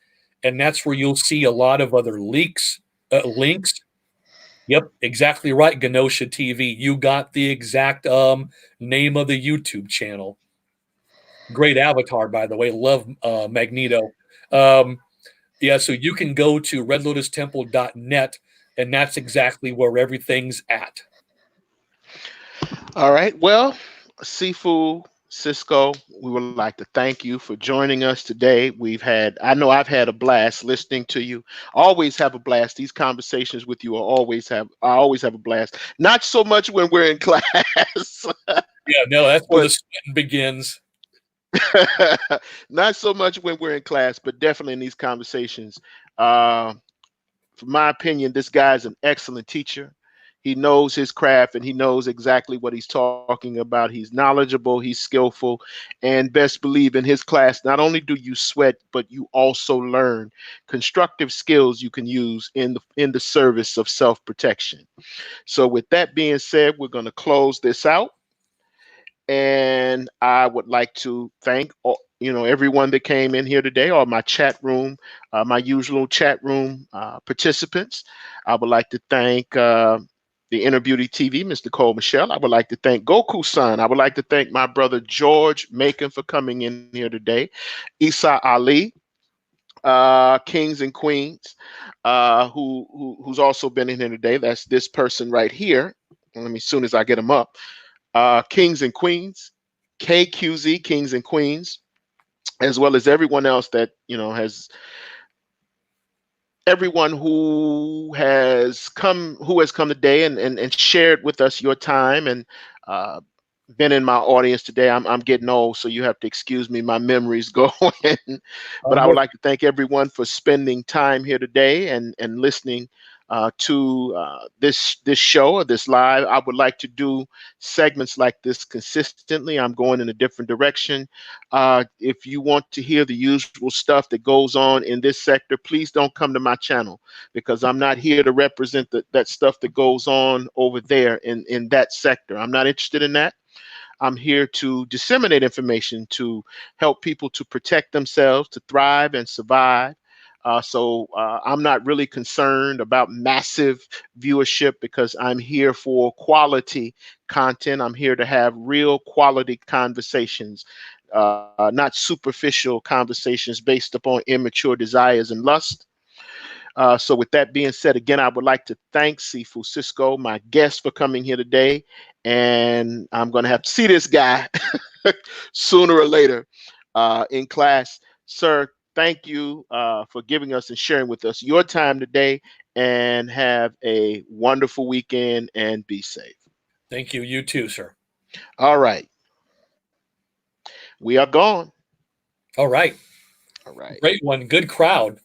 And that's where you'll see a lot of other links. Yep, exactly right, Ganosha TV. You got the exact name of the YouTube channel. Great avatar, by the way. Love Magneto. Um, yeah, so you can go to redlotustemple.net, and that's exactly where everything's at. All right. Well, Sifu, Cisco, we would like to thank you for joining us today. I know I've had a blast listening to you. Always have a blast. These conversations with you I always have a blast. Not so much when we're in class. Yeah, no, that's where the But sweating begins. not so much when we're in class, but definitely in these conversations. Uh, from my opinion, this guy is an excellent teacher. He knows his craft and he knows exactly what he's talking about. He's knowledgeable, he's skillful, and best believe in his class, not only do you sweat, but you also learn constructive skills you can use in the service of self-protection. So with that being said, we're going to close this out, and I would like to thank everyone that came in here today, or my chat room, my usual chat room participants. I would like to thank the Inner Beauty TV, Mr. Cole Michelle. I would like to thank Goku-san. I would like to thank my brother George Macon for coming in here today. Isa Ali, Kings and Queens, who's also been in here today. That's this person right here. Let me, as soon as I get him up, Kings and Queens, KQZ, Kings and Queens, as well as everyone else that has everyone who has come today and shared with us your time and uh, been in my audience today. I'm getting old, so you have to excuse me. My memory's going. But I'm I would with like to thank everyone for spending time here today and listening to this show or this live. I would like to do segments like this consistently. I'm going in a different direction. If you want to hear the usual stuff that goes on in this sector, please don't come to my channel, because I'm not here to represent that stuff that goes on over there in that sector. I'm not interested in that. I'm here to disseminate information to help people to protect themselves, to thrive and survive. So I'm not really concerned about massive viewership, because I'm here for quality content. I'm here to have real quality conversations, not superficial conversations based upon immature desires and lust. So with that being said, again, I would like to thank Sifu Cisco, my guest, for coming here today. And I'm going to have to see this guy sooner or later in class. Sir, thank you for giving us and sharing with us your time today. And have a wonderful weekend and be safe. Thank you. You too, sir. All right. We are gone. All right. All right. Great one. Good crowd.